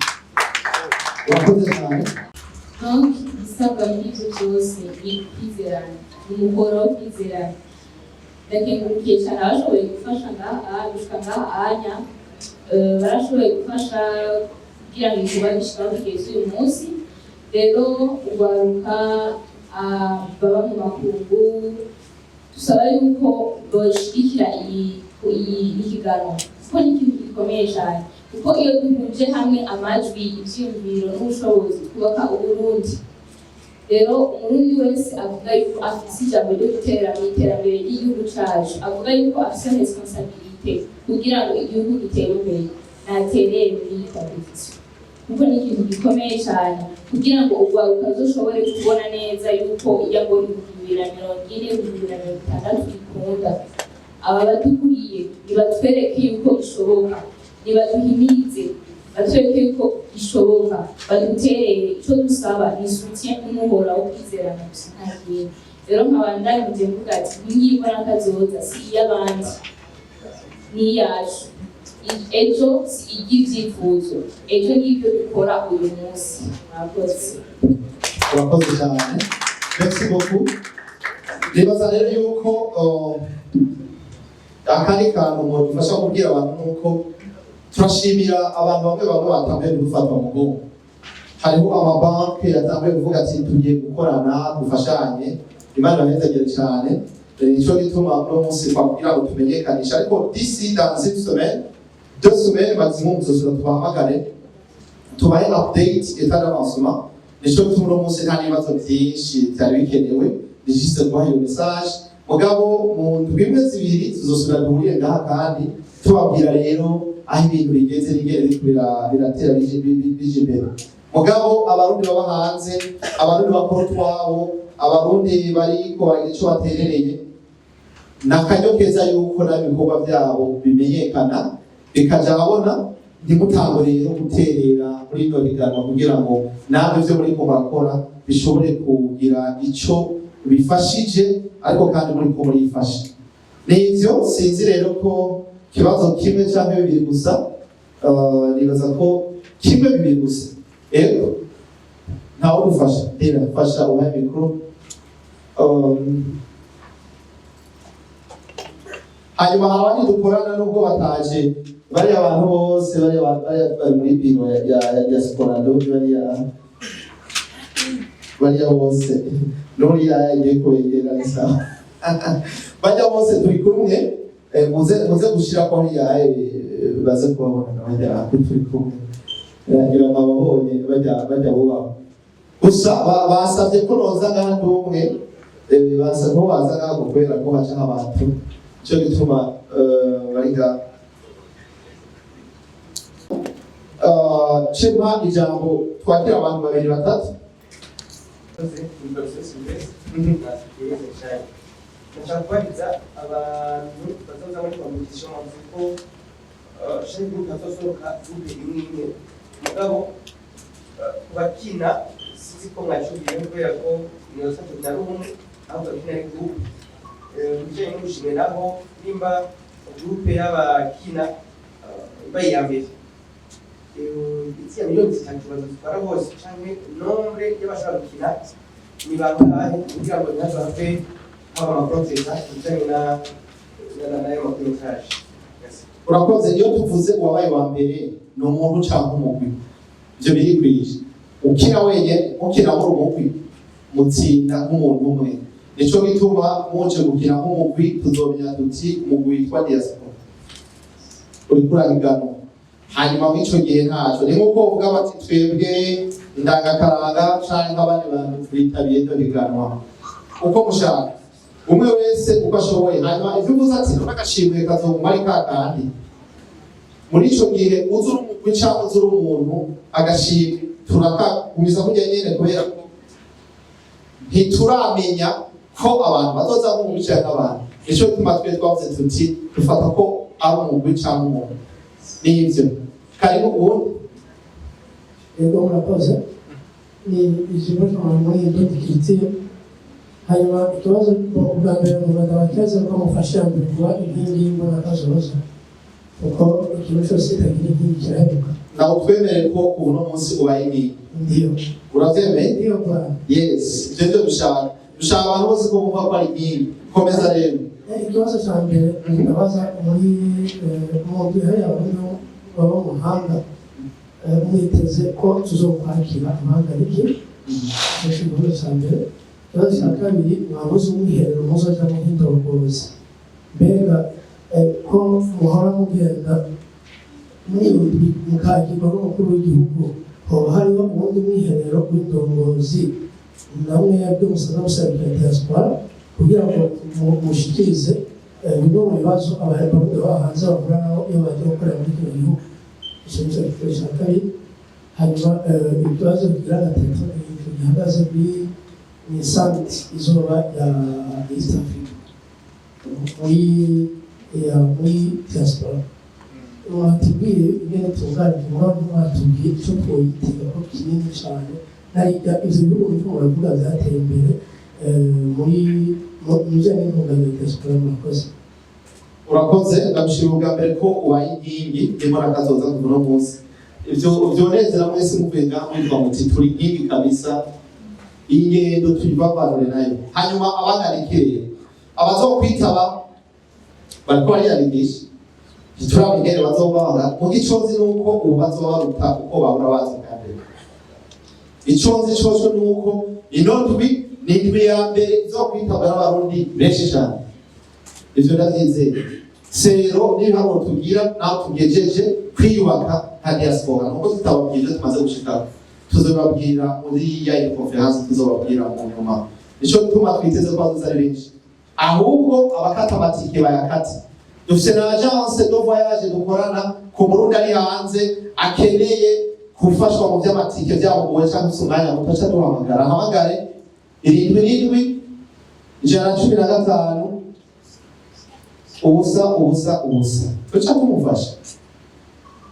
Murakoze cyane. Donc isabwa muri ibyo byose ni kwizerana, ni umuhoro wo kwizerana. Ndakengurukiye cyane abashoboye gufasha ngaha gushika ngaha anya, barashoboye gufasha kugira ngo izuba rishikaho kugeza uyu munsi. Rero urwaruka baba mu makungu dusaba yuko boshigikira iyi higanwa kuko ni ikintu gikomeye cyane, kuko iyo duhuje hamwe amajwi, ivyiyumviro n'ubushobozi twubaka Uburundi. Rero umurundi wese avuga yuko afite ijambo ryo gutera mu iterambere ry'igihugu cyacu, avuga yuko afite responsabilité kugira ngo igihugu gitere imbere, naterere muri iyi competition. Kuko ni ikintu gikomeye cyane kugira ngo urwaruka ruzoshobore kubona neza yuko ijambo 2040 2060 ikunda. Aba badukuriye nibatwereke yuko ishoboka, nibaduhimize batwereke yuko ishoboka, baduterere icyo dusaba ni soutien n'umuhora wo kwizerana gusa nta kindi. Rero nkabandanye mvuga ati inkingi y'imbona kazoza si iy'abandi, ni iyacu. ejo y'ivyifuzo ejo n'ibyo dukora uyu munsi. Murakoze. Urakoze cyane. Merci beaucoup. Nibaza rero yuko akandi kantu mu bifasha kubwira abantu nuko turashimira abantu bamwe batambaye gufata mu mugongo. Hariho amabanki yatambaye kuvuga ati tugiye gukorana dufashanye. Imana yanetegere cyane. Nico gituma uno munsi twabwira ngo tumenyekanisha, ariko d'ici dans une semaine, 2 semaines maximum tuzosura tubahamagare tubahe update état d'avancement. Nico gituma uno munsi nta n'ibibazo byinshi byari bikenewe, ni juste kubaha iyo message. Mugabo mu ndwimwe zibiri tuzosura duhuriye ngaha kandi tubabwira rero aho ibintu bigeze n'ingene biratera bije imbere. Mugabo abarundi baba hanze, abarundi bakora utwabo, abarundi bariko bagira ico baterereye, nakaryo keza yuko n'ibikorwa byabo bimenyekana bikaja abona. Ntimutango rero guterera muri ino higanwa kugira ngo namwe ivyo muriko murakora bishobore kugira ico bifashije, ariko kandi muriko murifasha. Nivyo sinzi rero ko kibazo kimwe canke bibiri gusa, nibaza ko kimwe bibiri gusa. Ego ntawe ugufasha, fasha ubahe mikoro. Hanyuma abandi dukorana nubwo bataje, bariya abantu bose bari muri biro ya Sporado, bariya bose n'uriya yagiye kubegera nisa bajya bose turi kumwe, muze gushira ko hariya baze kubabona bajya turi kumwe, ngira mababonye bajya bubaho. Gusa basabye ko noza ngandi umwe, basabye ko baza ngaho kubera ko haca abantu, cyo gituma bariga chema ijambo twakira abantu babiri batatu. Nashakubariza abantu bazoza muri competition ko sheri group hazosohoka group imwe mugabo bakina sisi ko mwashubiye kubera ko niyosa tutari umwe aho bakina ari group bijanye n'ubushimwe naho nimba group y'abakina bayambere itsi ya miliyoni zitatu bazitwara bose canke nombre y'abashaka gukina ni bangahe kugira ngo ntazave haba amaproteza bijanye nayo makurutaje. Urakoze. Iyo tuvuze uwabaye wa mbere ni umuntu canke umugwi, ivyo birikwiye. Ukina wenyene, ukina muri umugwi mutsinda nk'umuntu umwe. Nico gituma muje gukina nk'umugwi tuzomenya tuti umugwi witwa Diaspora uriko urahiganwa. Hanyuma mw'ico gihe ntaco ni nk'uko uvuga bati twebwe ndangakaranga canke abandi bantu twitabiye ino higanwa uko mushaka, umwe wese uko ashoboye. Hanyuma ivyo uvuze ati n'agashimwe kazoguma ari kakandi, muri ico gihe uzura umugwi canke uzura umuntu, agashimwe turakagumiza kurya nyene kubera ko ntituramenya ko abantu bazoza mu bice y'abantu. Nico gituma twe twavuze tuti dufata ko ari umugwi canke umuntu. Nivyo karibu ubundi. Yego murakoze. Ni ikibazo muri indikiritiye. Hanyuma ikibazo bwa mbere mu Rwanda bakibaza ko mufasha mbere kuba inkingi mbona kazoza, kuko ikintu cyose kitagira inkingi kiraheruka. Nawe twemere ko uno munsi ubaye inkingi. Ndiyo. Uravyemeye? Ndiyo bwana. Yes, ivyo dushaka abantu bose ko bumva ko ari inkingi. Komeza rero. Ikibazo cya mbere ndabaza muri mu gihe y'abantu baba mu mahanga, mwiteze ko tuzokwakira amahanga n'iki? Ikibazo cya mbere. Ikibazo cya kabiri, mwabuze umwiherero muzajamo nk'indongozi. Mbega ko muhora mugenda mukakirwa n'umukuru w'igihugu, hoba hariho ubundi mwiherero w'indongozi namwe yabyo musaza musabira diaspora kugira ngo mushikirize bimwe mu bibazo abarundi baba hanze bahura nabo iyo bagiye gukorera muri kino gihugu. Icyo ni cyo kibazo cya kabiri. Hanyuma ibibazo bigira gatatu gihagaze kuri summit izuba ya East Africa muri diaspora. Mwatubwiye ingene tunganije, mwatubwiye icyo twoyitega ko kinini cyane, ivyo bihugu biriko muravuga vyateye imbere muri bijanye n'intunganyo ya diaspora. Murakoze. urakoze ndagushimira ubwa mbere ko ubaye inkingi ndimo nakazoza kuno munsi ivyo vyonezera mwese muvuye ngaho mwitwa muti turi inkingi kabisa ingendo tuyibavanure nayo hanyuma abangarikire abazokwitaba bariko bariyandikisha ntiturabigere bazobanga mu gicozi nuko ubu bazobaruta uko bahora bazi bwa mbere icozi coco nuko inondwi ni indwi ya mbere izokwitabwa n'abarundi benshi cyane ivyo ndavyizeye sero n'ibiharuro tugira naho tugejeje kwiyubaka nka diaspora nuko tutababwira tumaze gushikako tuzobabwira muri ya conference tuzobabwira mu nyuma nico gituma twiteze ko bazoza ari benshi ahubwo abakata amatike bayakate dufise na agence de voyage dukorana ku Burundi ari hanze akeneye gufashwa mu vy'amatike vyamugoye canke umwanya muto aca duhamagara hamagare 77 ubusa tuca tumufasha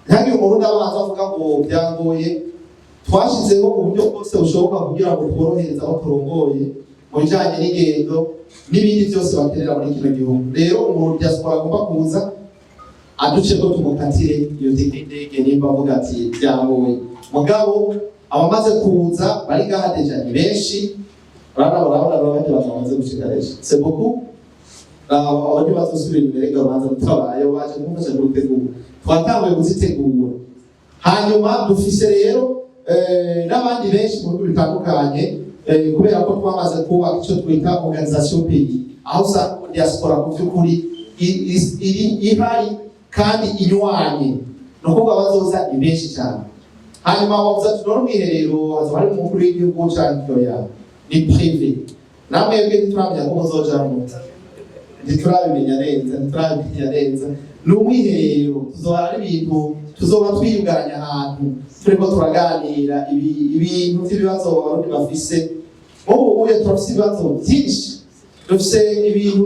ntange umurundi abanza avuga ngo byangoye twashizeho uburyo bwose bushoboka kugira ngo tworohereze abo turongoye mu bijanye n'ingendo n'ibindi byose bakenera muri kino gihugu rero umuntu diaspora agomba kuza aduce ko tumukatire iyo ndege nimba avuga ati byangoye mugabo abamaze kuza bari ngaha deja ni benshi barabona bamaze gushika deja c'est beaucoup abandi bazosubira imbere gabanza mutabaye baje kumufasha gutegura twatanguye kuzitegura hanyuma dufise rero n'abandi benshi mu bihugu bitandukanye kubera ko twamaze kubaka icyo twita organisation pays aho usanga diaspora mu by'ukuri ihari kandi inyuranye ni ukuvuga bazoza ni benshi cyane hanyuma wavuze ati none umwiherero hazaba hari umukuru w'igihugu cyangwa yawe ni privé namwe yebwe ntituramenya ko muzojamwo ntiturabimenya neza ni umwiherero tuzoba ari ibintu tuzoba twiyugaranya ahantu turiko turaganira ibintu by'ibibazo abarundi bafise ubu uye turafise ibibazo byinshi dufise ibintu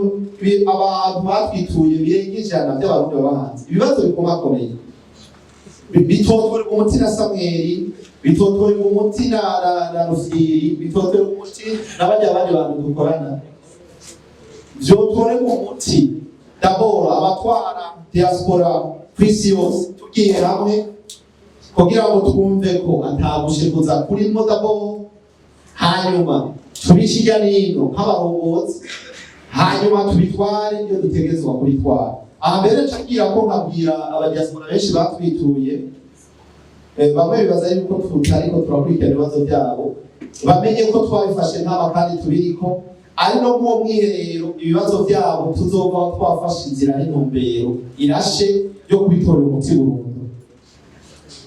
abantu batwituye birenga ijana by'abarundi baba hanze ibibazo bikomakomeye bitotwerwa umuti na Samweli bitotwerwa umuti na Rufyiri bitotwerwa umuti n'abandi bantu dukorana vyotorerwa umuti d'abord abatwara diaspora kw'isi yose tugiye hamwe kugira ngo twumve ko atagushikuza kurimo d'abord hanyuma tubishirya nino nk'abarongozi hanyuma tubitware iyo dutegerezwa kubitwara aha mbere ncagira ko nkabwira abadiaspora benshi batwituye bamwe bibaza yuko tutariko turakurikirana ibibazo byabo bamenye ko twabifashe nk'aba kandi tubiriko ari no mu mwiherero ibibazo byabo tuzova twafashe inzira n'intumbero irashe yo kubitorera umuti burundu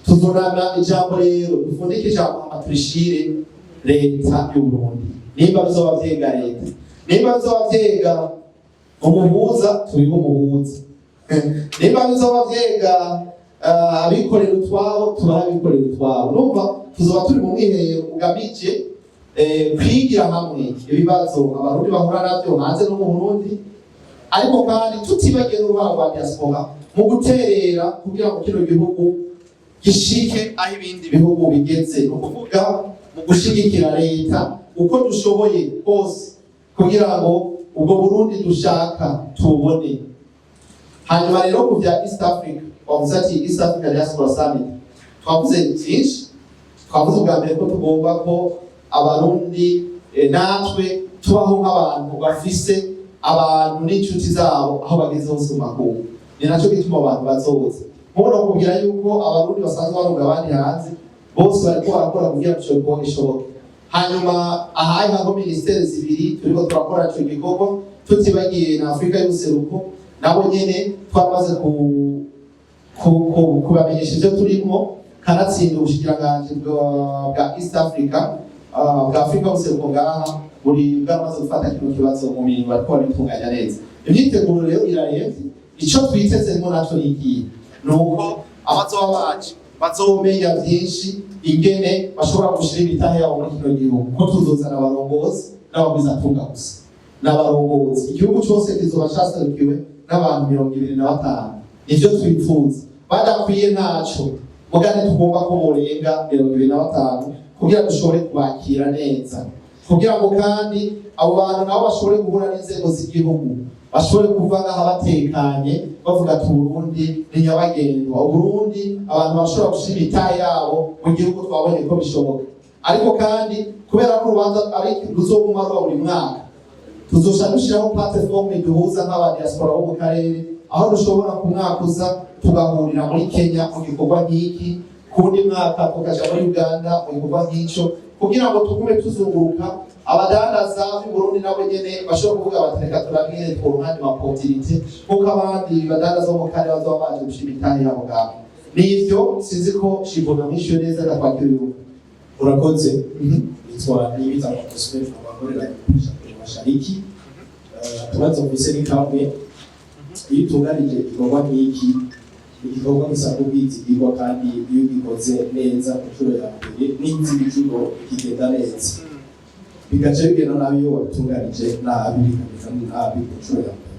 tuzorana ijambo rero dufundike ijambo aturishire leta y'u Burundi nimba bizoba vyenga leta nimba bizoba vyenga umuhuza tubibe umuhuza nimba bizoba vyenga abikorera utwabo tubaha abikorera utwabo numva tuzoba turi mu mwiherero ugamije kwigira hamwe ibibazo abarundi bahura navyo hanze no mu Burundi ariko kandi tutibagiye n'uruhara rwa diaspora mu guterera kugira ngo kino gihugu gishike aho ibindi bihugu bigeze no kuvuga mu gushigikira leta uko dushoboye hose kugira ngo ubwo Burundi dushaka tubone hanyuma rero ku bya East Africa wavuze ati East Africa Diaspora Summit twavuze byinshi twavuze ubwa mbere ko tugomba ko abarundi natwe tubaho nk'abantu bafise abantu n'inshuti zabo aho bageze hose mu makungu ni nacyo gituma abantu bazoza mubona kubwira yuko abarundi basanzwe barunga abandi hanze bose bariko barakora kugira ngo ishoboke hanyuma ahaye nko ministeri zibiri turiko turakora ico gikorwa tutibagiye na Afrika y'ubuseruko nabo nyene twamaze kubamenyesha ivyo turimo kanatsinda ubushikiranganje bwa East Africa bwa Afrika y'ubuseruko ngaha buri bwamaze gufata kino kibazo mu mirimo bariko babitunganya neza imyiteguro rero irarevye ico twitezemo naco nigiye nuko abazoba baje bazomenya byinshi ingene bashobora gushira ibitahe yabo muri kino gihugu ko tuzozana abarongozi n'abagwizatunga gusa n'abarongozi igihugu cyose kizoba caserukiwe n'abantu 25 ivyo twifuza badakwiye ntaco mugane tugomba ko murenga 25 kugira dushobore kubakira neza kugira ngo kandi abo bantu nabo bashobore guhura n'inzego z'igihugu bashobore kuva ngaha batekanye bavuga ati Burundi ni nyabagendwa, Burundi abantu bashobora gushira imitahe yabo mu gihugu twabonye ko bishoboka. Ariko kandi kubera ko urubanza ari ruzoguma ruba buri mwaka, tuzosha dushiraho platform duhuza nk'aba diaspora bo mu karere, aho dushobora ku mwaka uza tugahurira muri Kenya mu gikorwa nk'iki, kundi mwaka tukaja muri Uganda mu gikorwa nk'icyo, kugira ngo tugume tuzunguruka abadandaza b'i Burundi nabo nyene bashobora kuvuga bati reka turabwire turuhande ma opportunity kuko abandi badandaza bo mu karere bazoba baje gushira imitahe yabo ngaho. Nivyo sinzi ko shibona mwisho neza ndakwakiriye. Urakoze. Nitwa Nibiza Mutoswe abakorera kuri Mashariki. Tubazo mvise ni kamwe iyo tunganije igikorwa nk'iki, igikorwa gisanzwe bizigirwa kandi iyo gikoze neza inshuro ya mbere n'inzibijuro kigenda neza, bigaca bigenda nabi iyo wabitunganije nabi bikameze nabi inshuro ya mbere.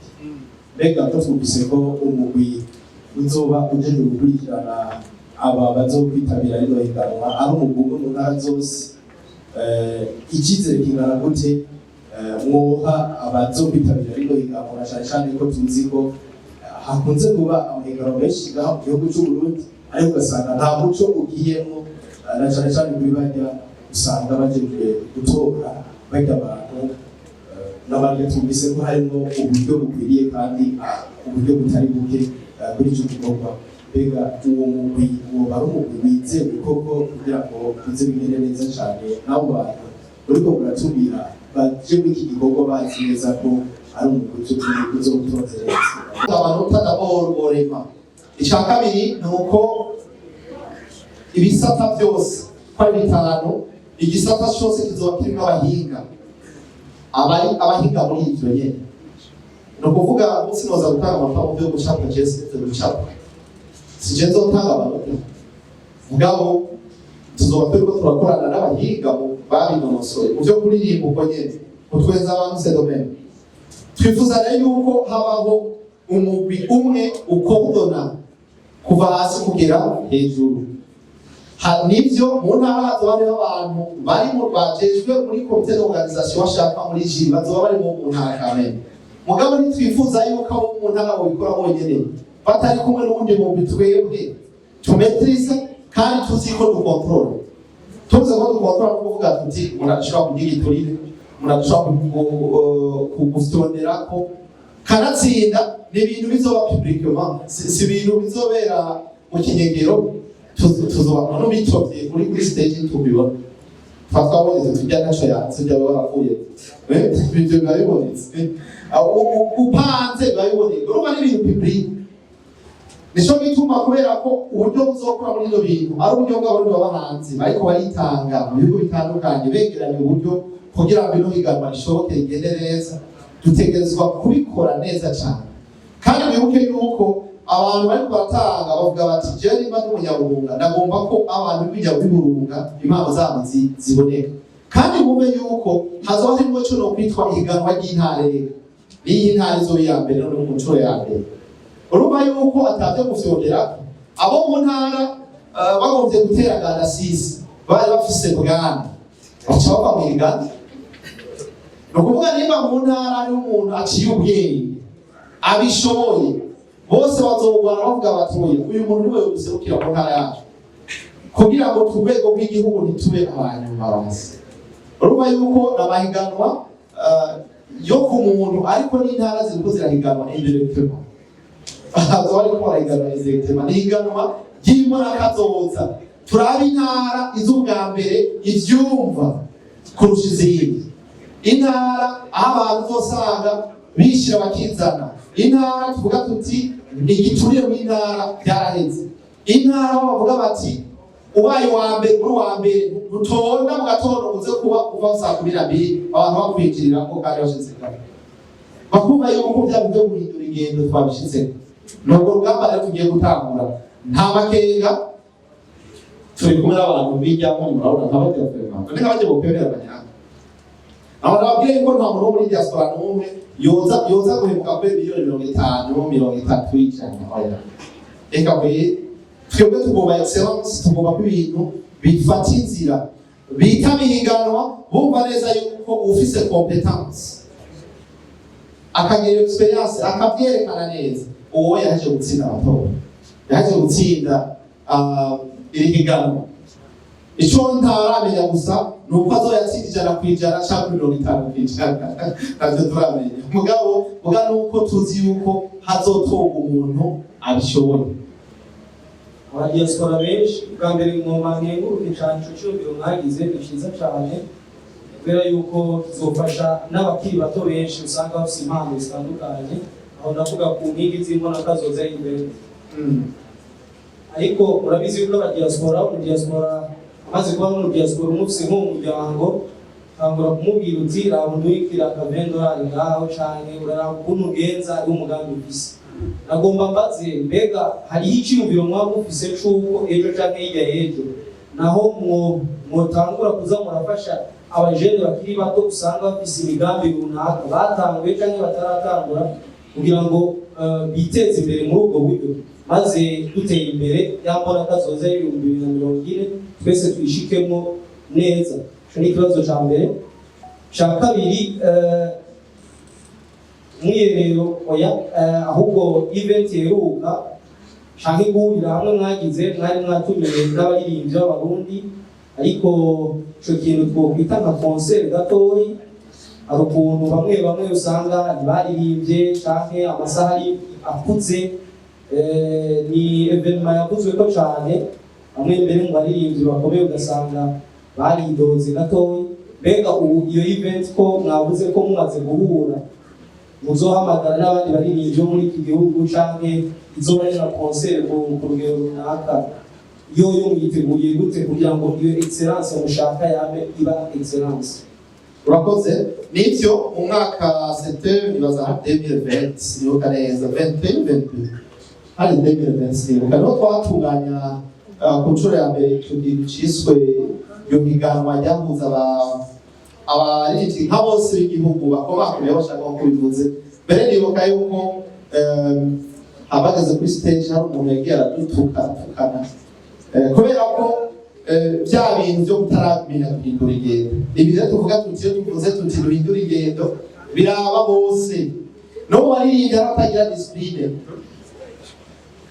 Mbega ko twumvise ko umugwi uzoba ujeje gukurikirana aba bazokwitabira rino higanwa ari umugwi mu ntara zose, icyizere kingana gute mwoha abazokwitabira rino higanwa, na cyane cyane ko tuzi ko hakunze kuba amahiganwa menshi ngaho mu gihugu cy'u Burundi, ariko ugasanga nta muco ugiyemo, na cyane cyane kuri bajya usanga bagiye gutora bajya abantu n'abandi. Twumvise ko harimo uburyo bukwiriye kandi uburyo butari buke kuri icyo gikorwa. Mbega uwo mugwi woba ari umugwi wizewe koko kugira ngo bize bigende neza cyane, n'abo bantu uriko muratubwira baje muri iki gikorwa bazi neza ko ari umugwi uzobutonze neza? Abantu utadaborema. Icya kabiri ni uko ibisata byose ko ari bitanu, igisata cyose kizoba kirimo abahinga, abahinga muri ibyo nyene. Ni ukuvuga munsi noza gutanga amafaranga mu byo gucapa jesi gucapa, sije nzotanga amanota mugabo tuzoba turiko turakorana n'abahinga babinonosoye mu byo kuririmba uko nyene utweza abantu sedomene. Twifuza rero yuko habaho umugwi umwe ukodona kuva hasi kugera hejuru. Nivyo mu ntara hazoba hariho abantu bari mu bajejwe muri komite d'organisation bashaka muri jiri bazoba bari mu ntara kamene, mugabo ntitwifuza yuko abo mu ntara babikora bonyene batari kumwe n'ubundi mu bitwebwe tumetrize kandi tuzi ko dukontrole. Tuzi ko dukontrole kuvuga tuti murashobora kugira iturire, murashobora kugusitondera ko kanatsinda n'ibintu bizoba publiquement, si ibintu bizobera mu kinyegero, tuzoba no bitovye kuri stage tubibona. Twabonye tujya naco tujya barakuye ibyo babibonetse upanze babiboneye urumva n'ibintu public. Nico bituma kubera ko uburyo buzokora muri ino bintu ari uburyo bw'abantu baba hanze ariko baritanga mu bihugu bitandukanye begeranye uburyo kugira ngo ino higanwa rishoboke rigende neza, dutegerezwa kubikora neza cyane. Kandi mwibuke yuko abantu bari kubatanga bavuga bati jewe nimba n'umunyaburunga ndagomba ko abantu b'ibinyaburunga impano zabo ziboneka, kandi mube yuko hazoba harimo cyo no kwitwa higanwa ry'intare. N'iyi ntare zo ya mbere no mu nshuro ya mbere urumva yuko atavyo gufyondera abo mu ntara bagombye gutera gandasisi bari bafise bwana baca bava mu Uganda. Ni ukuvuga nimba mu ntara ari umuntu aciye ubwenge abishoboye, bose bazogwana bavuga bati uyu muntu niwe userukira mu ntara yacu, kugira ngo ku rwego rw'igihugu ntitube abanyuma basi. Urumva yuko amahiganwa yo ku muntu ariko n'intara ziriko zirahiganwa indirectement. Azo ariko barahiganwa indirectement, n'ihiganwa ry'imurakazoza. Turabe intara iz'ubwa mbere ivyumva kurusha izindi. Intara aho abantu uzosanga bishira bakizana, intara tuvuga tuti igiturire mu intara byaraheze, intara aho bavuga bati ubaye wa mbere uri wa mbere rutonda mu gatondo uze kuba uva saa 12 abantu bakwinjirira ko kandi bashitse kare bakumva yuko bya byo guhindura ingendo twabishitse. Nubwo rugamba rero tugiye gutangura nta makenga, turi kumwe n'abantu bijyamo murabona nk'abagira kwemanga n'abaje bokwemera abanyanga. Aba nababwiye ko nta muntu muri diaspora n'umwe yoza guhemuka kuri miliyoni 50 30 y'ijana. Oya eka kwe twebwe tugomba excellence, tugomba ibintu bifata inzira bita mihiganwa bumva neza yuko ufise competence. akagira experience akavyerekana neza, uwo yaje gutsinda amatora, yaje gutsinda iri higanwa. Ico ntaramenya gusa nuko azoyatsinda 100% cyangwa 50%, navyo turamenya. Mugabo nuko tuzi yuko hazotorwa umuntu abishoboye. Abadiaspora benshi bwa mbere mu manenguruke cyane ico cyumviro mwagize ni cyiza cyane, kubera yuko kizofasha n'abakiri bato benshi usanga bafite impano zitandukanye, aho ndavuga ku nkingi z'imbona kazoza imbere. Ariko murabizi yuko abadiaspora amaze kuba mu diaspora umufise nk'umuryango, kangura kumubwira uti raba ndwikira $20 ngaho canke uraraba ukuntu ugenza ari umugambi ufise. Nagomba mbaze mbega hariho icyumviro mwaba mufise c'uko ejo canke hirya y'ejo naho mwotangura kuza murafasha abajene bakiri bato usanga bafise imigambi runaka batanguye canke bataratangura, kugira ngo biteze imbere muri ubwo buryo, maze duteye imbere yambona kazoza y'2040 twese twishikemo neza. Ico ni ikibazo ca mbere. Ca kabiri, mwiherero oya ahubwo event yeruka canke guhurira hamwe mwagize mwari mwatumiye n'abaririmbyi b'abarundi, ariko ico kintu twokwita nka concert gatoyi, hari ukuntu bamwe usanga ntibaririmbye canke amasaha ari akuze. Ni evenement yakuzweko cane, bamwe mbere mu baririmbyi bakomeye ugasanga baridoze gatoyi. Mbega ubu iyo event ko mwavuze ko mumaze guhura, muzohamagara n'abandi baririmbyi bo muri iki gihugu canke izoba ari na concert ku rugero runaka, yoyo mwiteguriye gute kugira ngo iyo excellence mushaka yabe iba excellence? Urakoze. Nivyo mu mwaka septembre nibaza 2020 nibuka neza 2022 hari 2020 nibuka no twatunganya ku nshuro ya mbere ikintu ciswe yo higanwa ryahuza abaririmbyi nka bose b'igihugu bakomakomeye bashaka ko bivuze. Mbere nibuka yuko abageze kuri stage hari umuntu yagiye aradutukana kubera ko bya bintu byo kutaramenya guhindura ingendo. Ibi rero tuvuga tuti iyo tuvuze tuti duhindura ingendo biraba bose, no baririmbyi batagira discipline,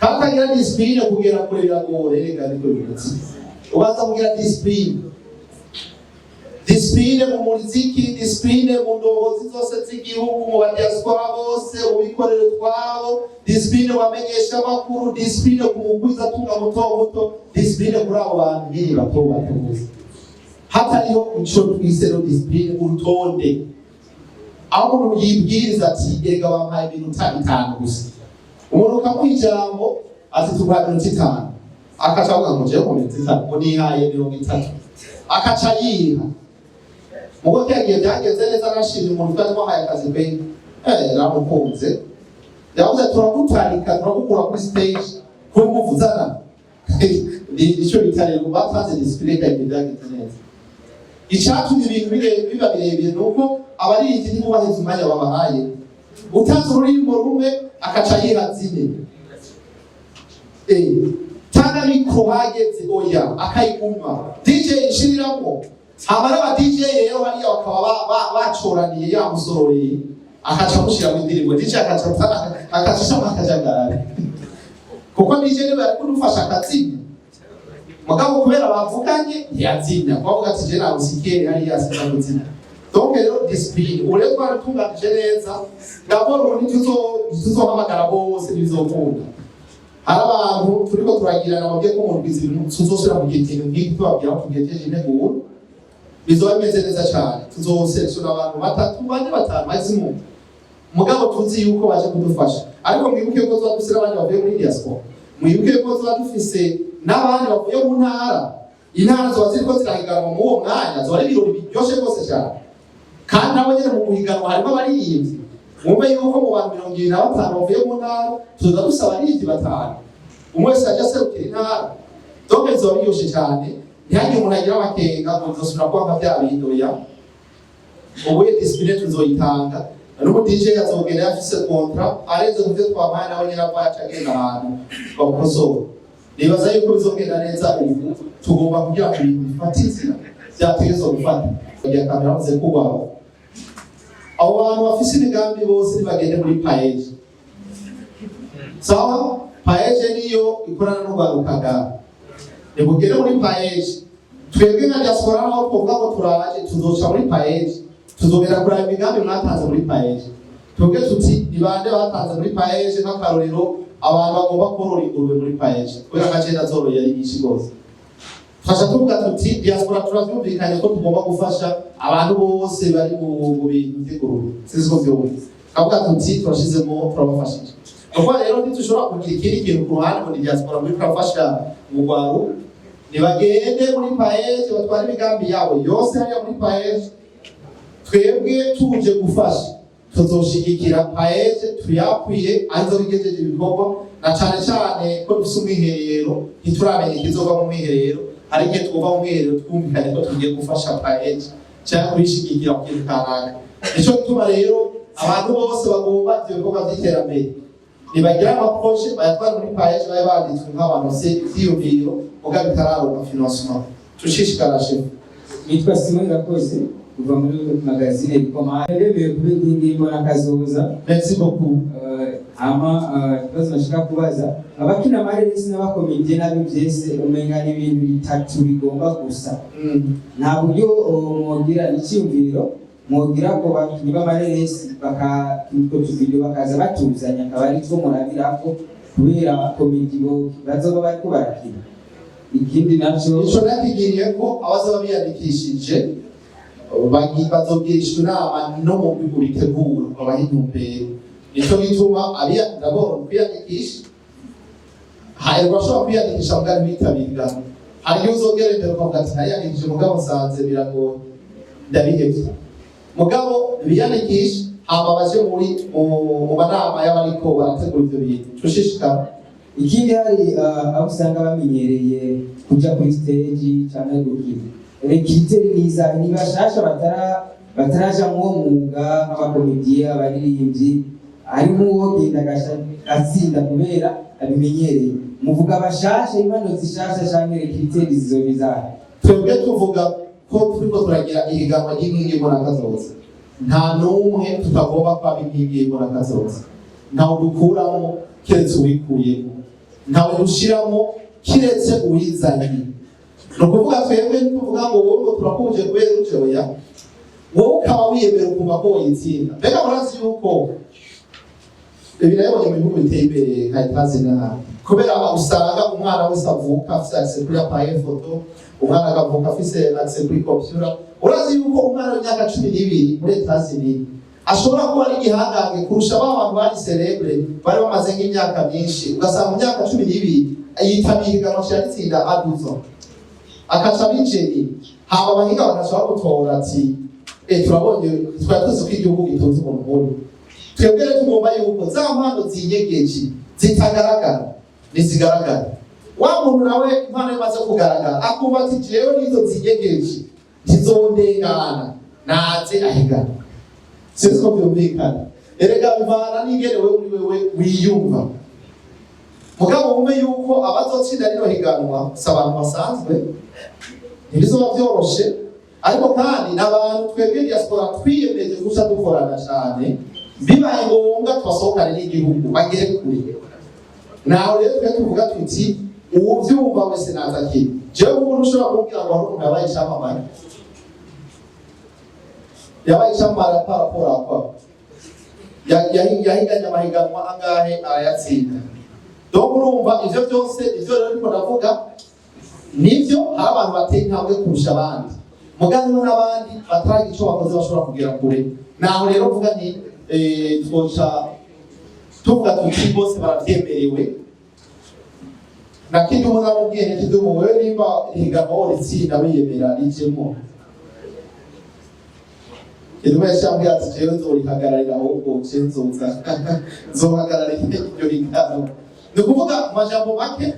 katagira discipline kugera kure biragora. Rega niko bimeze, ubanza kugira discipline mu muziki, discipline mu ndongozi zose z'igihugu, mu badiaspora bose, ubikorere twabo, discipline bamenyesha amakuru, discipline ku mugwiza tunga muto, discipline kuri abo bantu nyine bato batuze. Hatariho ico twisero discipline urutonde, aho umuntu yibwiriza ati erega bampaye iminota 5 gusa, umuntu ukamwijambo ati tubaye iminota 5, akaca avuga ngo jewe mu minota 5 ngo nihaye 30, akaca yiha. Mugo cyagiye byagenze neza, nashimye umuntu kandi wahaye akazi pe ramukunze, yavuze turagutarika turagukura kuri stage ko nguvuzana ico bitare batanze display kandi byagenze neza. Icatumye ibintu biba birebire nuko abaririmbyi ntibubahiriza umwanya babahaye, utanze ururimbo rumwe akaca yiha zine, tanga mikro hageze oya akayiguma DJ ishiriramo. Abara DJ rero bariya bakaba bacoraniye yamusororeye akaca mushira mu ndirimbo, DJ akaca makajagara kuko DJ niwe ari kudufasha akazi. Mugabo kubera bavuganye ntiyazimya bavuga ati je nawe sikere hari yasenda gutsinda. Donc rero discipline ure twaratunganije neza, ngabo tuzohamagara bose bizokunda. Hari abantu turiko turagirana bagiye ko mu rwizi ibintu tuzosura mu gihe nk'iki tubabwira ko tugejeje integuro bizoba bimeze neza cyane. Tuzoselectiona abantu 3 bane 5 maximum, mugabo tuzi yuko baje kudufasha. Ariko mwibuke ko tuzadusira abandi bavuye muri diaspora, mwibuke ko tuzadufise n'abandi bavuye mu ntara. Intara zo ziriko zirahiganwa mu uwo mwanya, zo ari ibirori biryoshe rwose cyane, kandi nabo nyene mu guhiganwa harimo abaririmbyi. Mwumve yuko mu bantu 25 bavuye mu ntara tuza dusaba abaririmbyi 5, umwe wese aje aserukira intara. Donc bizoba biryoshe cyane, ntihagire umuntu agira amakenga ngo nzosubira kwanga bya bindoya. Ubu discipline tuzoyitanga, n'ubu DJ azogenda afise contrat areze kuvyo twamaye nawe nyina kwa yacagenda ahantu bakosora. Nibaza yuko bizogenda neza. Ubu tugomba kugira ngo ibintu bifatizira byategerezwa gufata. Ya kamera muze kubaho abo bantu bafise imigambi bose nibagende muri paeje. Sawa, paeje niyo ikorana n'urwarukagara. Nimugende muri paeje. Twebwe nka diaspora naho twovuga ko turaje tuzoca muri paeje. Tuzogera kuraba imigambi mwatanze muri paeje. Twebwe tuti nibande batanze muri paeje nk'akarorero abantu bagomba korora ingurube muri paeje. Kubera agenda zoroye ari nyinshi gose. Fasha tuvuga tuti diaspora turavyumvikanye ko tugomba gufasha abantu bose bari mu bintu by'ingurube. Siziko vyose. Kavuga tuti turashizemo turabafashije. Kuko rero ntitushobora kugira ikindi kintu ku ruhande ngo diaspora muri turafasha mu Rwanda. Nibagende muri paeje batwara imigambi yabo yose hariya muri paeje. Twebwe tuje gufasha tuzoshigikira paeje tuyakwiye arizo bigejeje ibikorwa na cyane ko dufise umwiherero ntituramenye ikizova mu mwiherero hari igihe twumva mu mwiherero twumvikanye ko tugiye gufasha paeje cyangwa kubishigikira ku kintu kanaka. Nico gituma rero abantu bose bagomba ivyo bikorwa vy'iterambere nibagira amaproche bayatwara muri paeje baye banditswe nk'abantu se vyiyumviro muga bitararonka financement. Tushishikara chef. Nitwa Simon Gakoze kuva muri magazine Bikoma. Ndebeye kubindi ndimo nakazoza. Merci beaucoup. Kibazo nashaka kubaza abakina amareresi n'abakomite nabi byese umenga n'ibintu bitatu bigomba gusa. Nta buryo mwogira icyumviro mwogira ko bakinyi b'amareresi bakiko video bakaza batuzanya akaba ari two murabirako kubera komite bo bazoba bariko barakina. Ikindi naco ico nakigiriye ko abaza babiyandikishije bazobwirishwa inama no mu bigo bitegura abaha intumbero. Nico gituma ndabona kwiyandikisha hari bashobora kwiyandikisha mugari bitabirira hari uzogera imbere ukavuga ati nariyandikishije mugabo nsanze biragoye ndabihevye mugabo biyandikisha hama baje mu manama y'abariko barategura ivyo bintu. Tushishikara. Ikindi hari abo usanga bamenyereye kuja kuri stage cyangwa gukina. Rekiteri niza nibashasha bataraja mu mwuga nk'abakomediye abaririmbyi harimo uwo genda atsinda kubera abimenyereye. Muvuga bashasha impano zishasha cyangwa rekiteri zizobizaha. Twebwe tuvuga ko turiko turagira ihiganwa ry'inkingi y'akazoza. Nta n'umwe tutagomba kwaba inkingi y'akazoza. Ntawe dukuramo keretse uwikuyemo. Ntawe dushiramo kiretse uwizanye. Nukuvuga twebwe tuvuga ngo wowe turakuje kubera ujeya wowe ukaba wiyemera ukumva ko yitsinda. Mbega murazi yuko ibirayibonye mu bihugu biteye imbere nka Itazi n'ahandi kubera usanga umwana wese avuka afise access kuri appareil photo, umwana akavuka afise access kuri computer. Urazi yuko umwana w'imyaka 12 muri Itazi ashobora kuba ari igihangange kurusha abantu bari celebre bari bamaze nk'imyaka myinshi. Ugasanga mu myaka 12 yitabiriga amashyitsinda aduzo akaca bijeni haba bahinga bakashobora gutora ati turabonye twatuzi ko igihugu gitunze umuntu nk'uyu. Twebwe rero tugomba yuko za mpano zinyegeje zitagaragara nizigaragara. Wa muntu nawe impano imaze kugaragara akumva ati jewe nizo zinyegeje ntizondengana naze ahigana. Siko byumvikana. Erega bivana n'ingene wewe wiyumva. Mugabo ume yuko abazotsinda rino higanwa s'abantu basanzwe ntibizoba byoroshe ariko kandi n'abantu twebwe diaspora twiyemeje gusa dukorana cyane bibaye ngombwa twasohokane n'igihugu bagere kure. Nawe rero twe tuvuga tuti uvyumva wese nazaki jewe umuntu ushobora kubwira ngo hari yabaye cyamamare yabaye cyamamare parapora kwa yahiganye amahiganwa angahe arayatsinda. Donc urumva ivyo byose ivyo rero niko ndavuga nivyo hari abantu bateye intambwe kurusha abandi mugani n'abandi bataraga ico bakoze bashobora kugera kure. Naho rero mvuga nti twoca tuvuga tuti bose baravyemerewe nakindi umuntu amubwiye ntikidumu wewe nimba higanwa ritsinda wiyemera rijemo Kidumu yashambwiye ati jewe nzorihagararira ahubwo nzohagararira iryo higanwa. Ni kuvuga amajambo make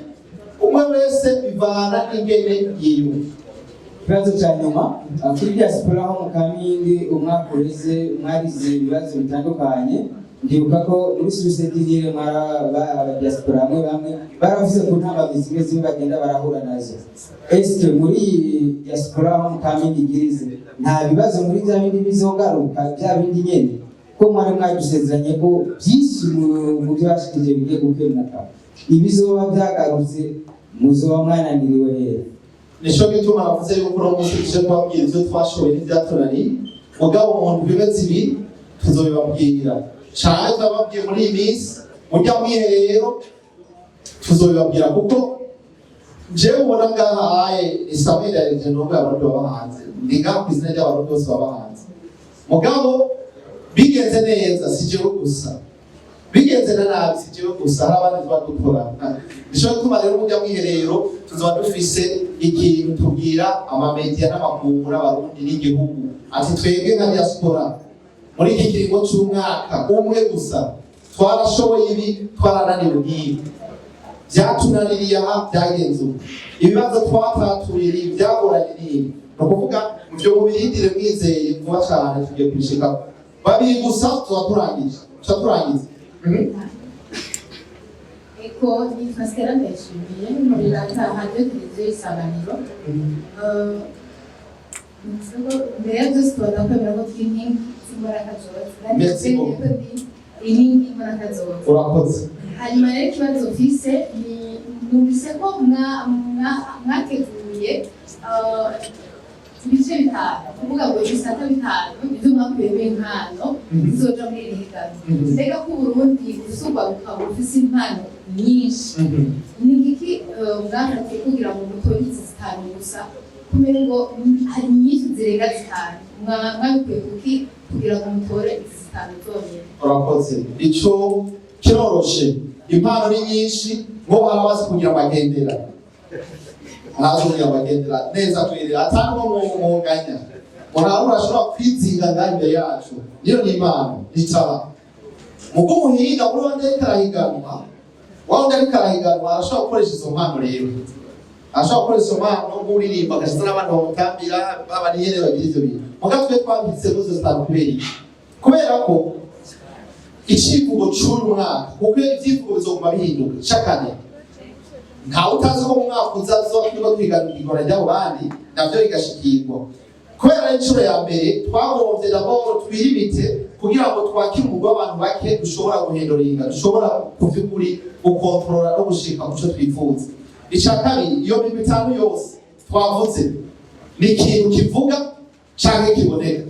umwe wese bivana ingene yiwe. Ikibazo cya nyuma kuri diaspora ho mu Kamenge umwaka ureze mwarize ibibazo bitandukanye ndibuka ko muri societe nyine aba diaspora bamwe baravuze ko nta bagizi zimwe bagenda barahura nazo. Est muri diaspora mu kamindi girize nta bibazo muri bya bindi bizogaruka bya bindi nyene ko mwari mwadusezeranye ko byinshi mu byashikije bigiye gukemuka ibizoba byagarutse muzoba mwananiriwe rero. Nisho gituma navuze yuko no munsi tuje twabwira ivyo twashoboye n'ivyatunaniye mugabo umuntu bimeze ibi tuzobibabwira cyane twababwiye muri iyi minsi mujya mwiherero tuzobibabwira kuko jewe ubona ngaha aye Isabelle yaje no bw'abantu baba hanze ndiga ku izina ry'abantu bose baba hanze mugabo bigenze neza si jewe gusa bigenze na nabi si jewe gusa hari abandi badukora nisho gituma rero mujya mwiherero tuzoba dufise ikintu tubwira amamedia n'amakuru n'abarundi n'igihugu ati twebwe nka diaspora muri iki kiringo cy'umwaka umwe gusa twarashoboye ibi twarananiwe n'ibi byatunaniriye aha byagenze ibibazo twatatuye byagoranye n'ibi ni ukuvuga ibyo mubirindire mwizeye vuba cyane tugiye kubishikaho babiri gusa tuba turangiza Eko nitwa Stella Ndayishimiye muri radiyo televiziyo Isanganiro. Mbere ya byose tuba kwemera ko turi inkingi z'imbaraga zose inkingi imbaraga zose. Urakoze. Hanyuma rero ikibazo mfise ni numvise ko mwateguye ibice bitanu kuvuga ngo ibisata bitanu ibyo mwakuyemo impano bizoja muri iri higanwa. Mbega ko Burundi busubwa bukaba bufise impano nyinshi ni iki mwashatse kugira ngo mutore izi zitanu gusa kumenya ngo hari nyinshi zirenga zitanu mwabikuye kuki kugira ngo mutore izi zitanu zonyine? Urakoze. Ico kiroroshe impano ni nyinshi ngo barabazi kugira bagendera kugira bagendera neza twirira atanu mu munganya murabura ashobora kwizinga imbere yacu niyo ni impano icaba mugo muhinga muri wande karahiganwa wande karahiganwa arashobora gukoresha izo mpano rero ashobora gukoresha izo mpano nk'uririmba agashiza n'abandi bamutambira baba niyene bagira ivyo bintu mugatwe twambitse muzo zitanu kubera ko icivugo cy'uyu mwaka kuko ivyivugo bizoguma bihinduka shakane nta utazi ko mu mwaka uzazokwirwa twiganirwa ry'abo bandi navyo bigashikirwa kubera inshuro ya mbere twagombye d'abord twirimite kugira ngo twakimurwe abantu bake dushobora guhinduringa dushobora kuvyukuri gukontrola no gushika muco twifuza. Ica kabiri iyo migwi itanu yose twavuze ni ikintu kivuga canke kiboneka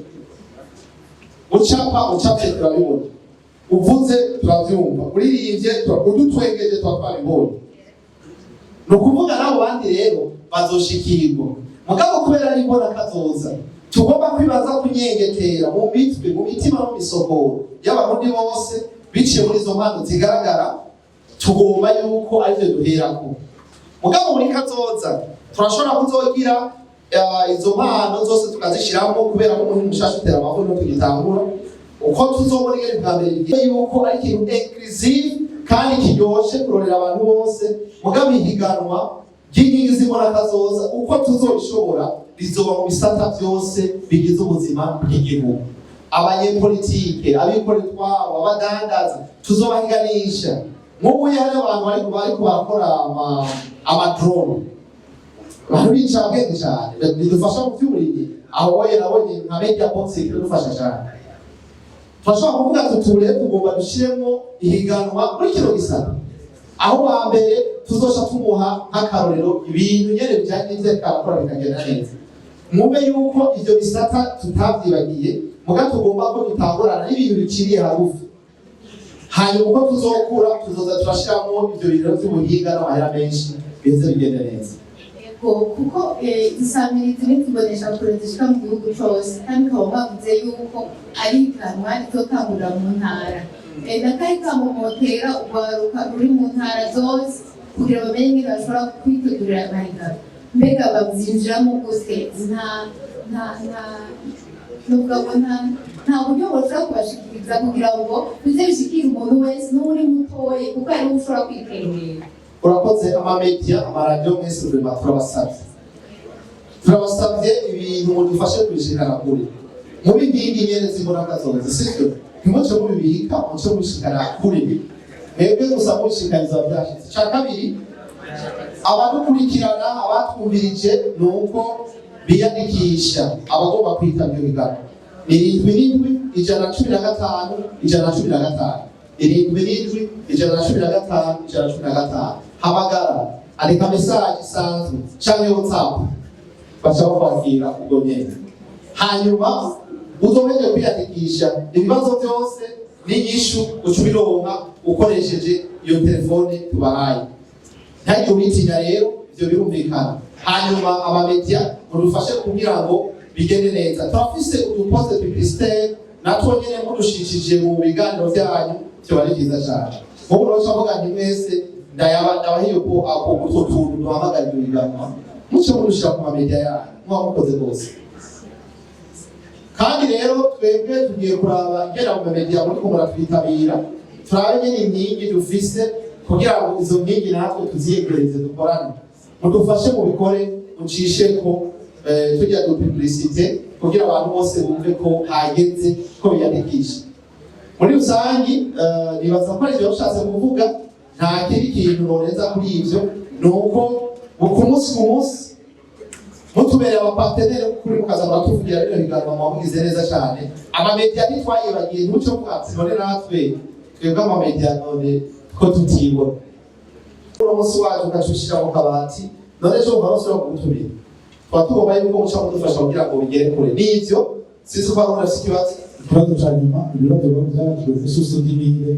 ucapye turabibona uvuze turavyumva uririmbye udutwengeje twabibonye ni ukuvuga nabo bandi rero bazoshikirwa mugabo kubera ari mbona kazoza tugomba kwibaza kunyengetera mu mitwe mu mitima no misokoro y'abarundi bose biciye muri izo mpano zigaragara tugomba yuko arivyo duherako mugabo muri kazoza turashobora kuzogira izo mpano zose tukazishiramo kubera ko muri mushasha utera amahoro no tugitangura uko tuzobona ingene bwa mbere yuko ari ikintu inclusive kandi kiryoshe kurorera abantu bose mugabo ihiganwa ry'inkingi z'imbona kazoza uko tuzobishobora rizoba mu bisata byose bigize ubuzima bw'igihugu abanyepolitike abikorera utwabo abadandaza tuzobahiganisha nk'ubu hari abantu bariko barakora amadrone abantu b'incabwenge cyane bidufasha mu vy'uburimyi aho woye nabonye nka media box iradufasha cyane turashobora kuvuga tuture tugomba dushiremo ihiganwa muri kino gisata aho wa mbere tuzoca tumuha nk'akarorero ibintu nyene bijanye n'ivyo karakora bikagenda neza mwumve yuko ivyo bisata tutavyibagiye muga tugomba ko dutangurana n'ibintu biciriye hagufi hanyuma uko tuzokura tuzoza turashiramo ivyo bintu vy'ubuhinga n'amahera menshi bize bigenda neza kuko isamirizi n'itubonesha kure zishika mu gihugu cose kandi ukaba mwavuze yuko ari ihiganwa rizotangurira mu ntara nakari kamumotera urwaruka ruri mu ntara zose kugira bamenye ingene bashobora kwitegurira amahiganwa mbega bavyinjiramo gute nta buryo boshobora kubashikiriza kugira ngo bize bishikire umuntu wese n'uri mutoye kuko ari we ushobora kwiterera. Urakoze amamedia amaradiyo mwese turabasabye ibintu mudufashe kubishikana kure muri ngingi nyene z'imbonakazoza sivyo ntimuce mubibika muce mushikana kuri mwebwe gusa mushikaniza byashitse ca kabiri abadukurikirana abatwumvirije ni uko biyandikisha abagomba kwitabira ibiganiro ni 7 115 115 hamagara andika message isanzwe canke WhatsApp bashaka kwakira ubwo nyene hanyuma uzomeje kwiyandikisha ibibazo byose n'inyishu ucubironka ukoresheje iyo telefone tubahaye ntagiye ubitinya rero ivyo birumvikana hanyuma amamedia mudufashe kugira ngo bigende neza turafise uduposte publicitaire natwo nyene mudushishije mu biganiro byanyu cyo bari byiza cyane mubu no chavuga nti mwese ndabahiye ko ako utwo tuntu duhamagara ibiganiro muce mudushira ku mamedia yanyu mwamukoze bose kandi rero twebwe tugiye kuraba ngera mu media muri ko muratwitabira turabe nyene inkingi dufise kugira ngo izo nkingi natwe tuziyegereze dukorane mudufashe mu bikore mucishe ko tujya du publicité kugira abantu bose bumve ko hageze ko biyandikisha muri rusangi nibaza ko ivyo ushatse kuvuga nta kindi kintu norenza kuri ivyo nuko ku munsi mutubereye abapartenere kuri mukaza baratuvugira rero higanwa mwamugize neza cyane amamedia ntitwayibagiye n'uco kwatsi none natwe twebwe amamedia none ko tutibona umunsi wacu ugashushira mu kabati none cyo barosora kugutumira twatugomba yuko muca mudufasha kugira ngo bigere kure n'ivyo sisi ko barona sikibazo ikibazo ca nyuma ibibazo byacu bifise n'ibindi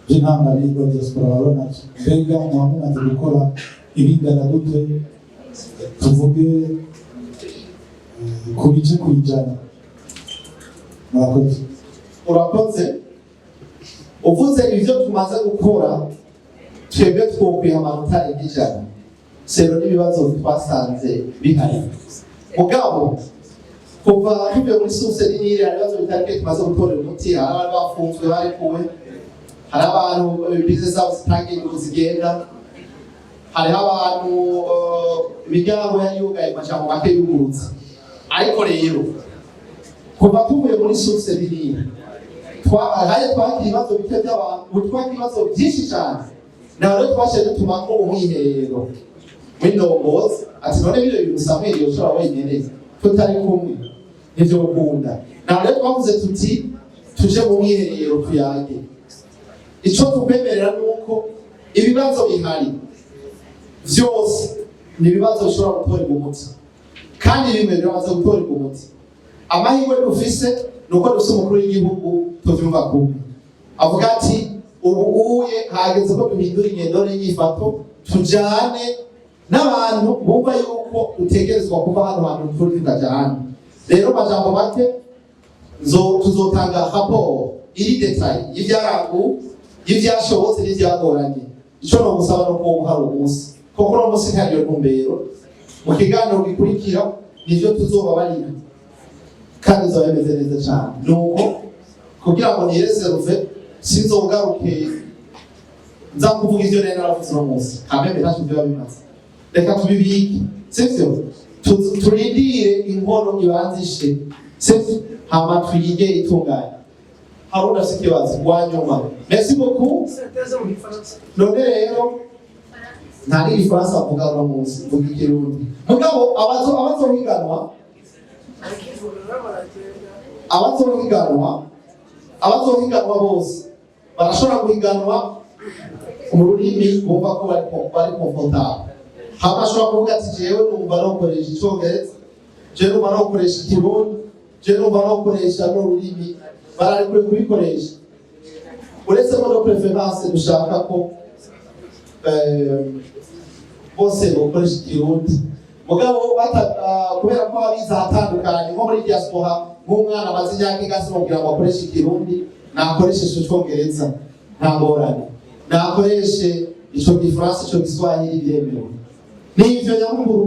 by'intambara y'Igihugu diaspora barona mbega muhamumaze gukora ibingana gute tuvuge ku bice kwijana urakoze uvuze ibyo tumaze gukora twebwe twokwiha amanota y'ijana sero n'ibibazo twasanze bihari mugabo kuva tuvuye muri suse n'iri hari ibibazo bitari tumaze gutorera umuti hari abantu bafunzwe barekuwe hari abantu business zabo zitangiye kuzigenda hariho abantu imiryango yugaye amajambo make yugurutse ariko rero kuva tuvuye muri suse n'iri twakira ibibazo bike by'abantu twakira ibibazo byinshi cyane nawe twashe dutuma ko umwiherero w'indongozi ati none bino bintu Samuel yoshora wenyene tutari kumwe nivyo gukunda nawe twavuze tuti tuje mu mwiherero tuyage ico tukwemerera nuko ibibazo bihari vyose ni ibibazo bishobora gutorerwa umuti kandi bimwe biramaze gutorerwa umuti amahirwe dufise nuko dufise umukuru w'igihugu tuvyumva kumwe avuga ati ubuye hageze ko duhindura ingendo n'inyifato tujane n'abantu bumva yuko utegerezwa kuva hano hantu turi tukajana rero majambo make tuzotanga rapport iri detail y'ivyarangu y'ivyashobotse n'ivyagoranye ico no gusaba no ko hari umunsi koko no munsi ntariyo ntumbero mu kiganiro gikurikira nivyo tuzobabarira kandi zobemeze neza cyane nuko kugira ngo nireserve sinzogaruke nza kuvuga ivyo rero naravuze no munsi kameme ntacyo byo bimaze reka tubibike sivyo turindire inkono ibanzishe sivyo hama twige itunganye haruna sikibazo wanyuma merci beaucoup none rero nta n'igifaransa avuga no munsi mvuga ikirundi mugabo abazohiganwa bose barashobora guhiganwa mu rurimi bumva ko bari comfortable hama ashobora kuvuga ati jewe numva nokoresha icongereza jewe numva nokoresha ikirundi jewe numva nokoresha n'ururimi bararekure kubikoresha uretse mo no preference dushaka ko bose bokoresha ikirundi mugabo kubera ko abiza hatandukanye nko muri diaspora nk'umwana amaze imyaka ingasi kugira ngo akoreshe ikirundi nakoresheje icongereza nta ngorane nakoreshe ico gifaransa ico giswahili biremewe n'ivyo nyamukuru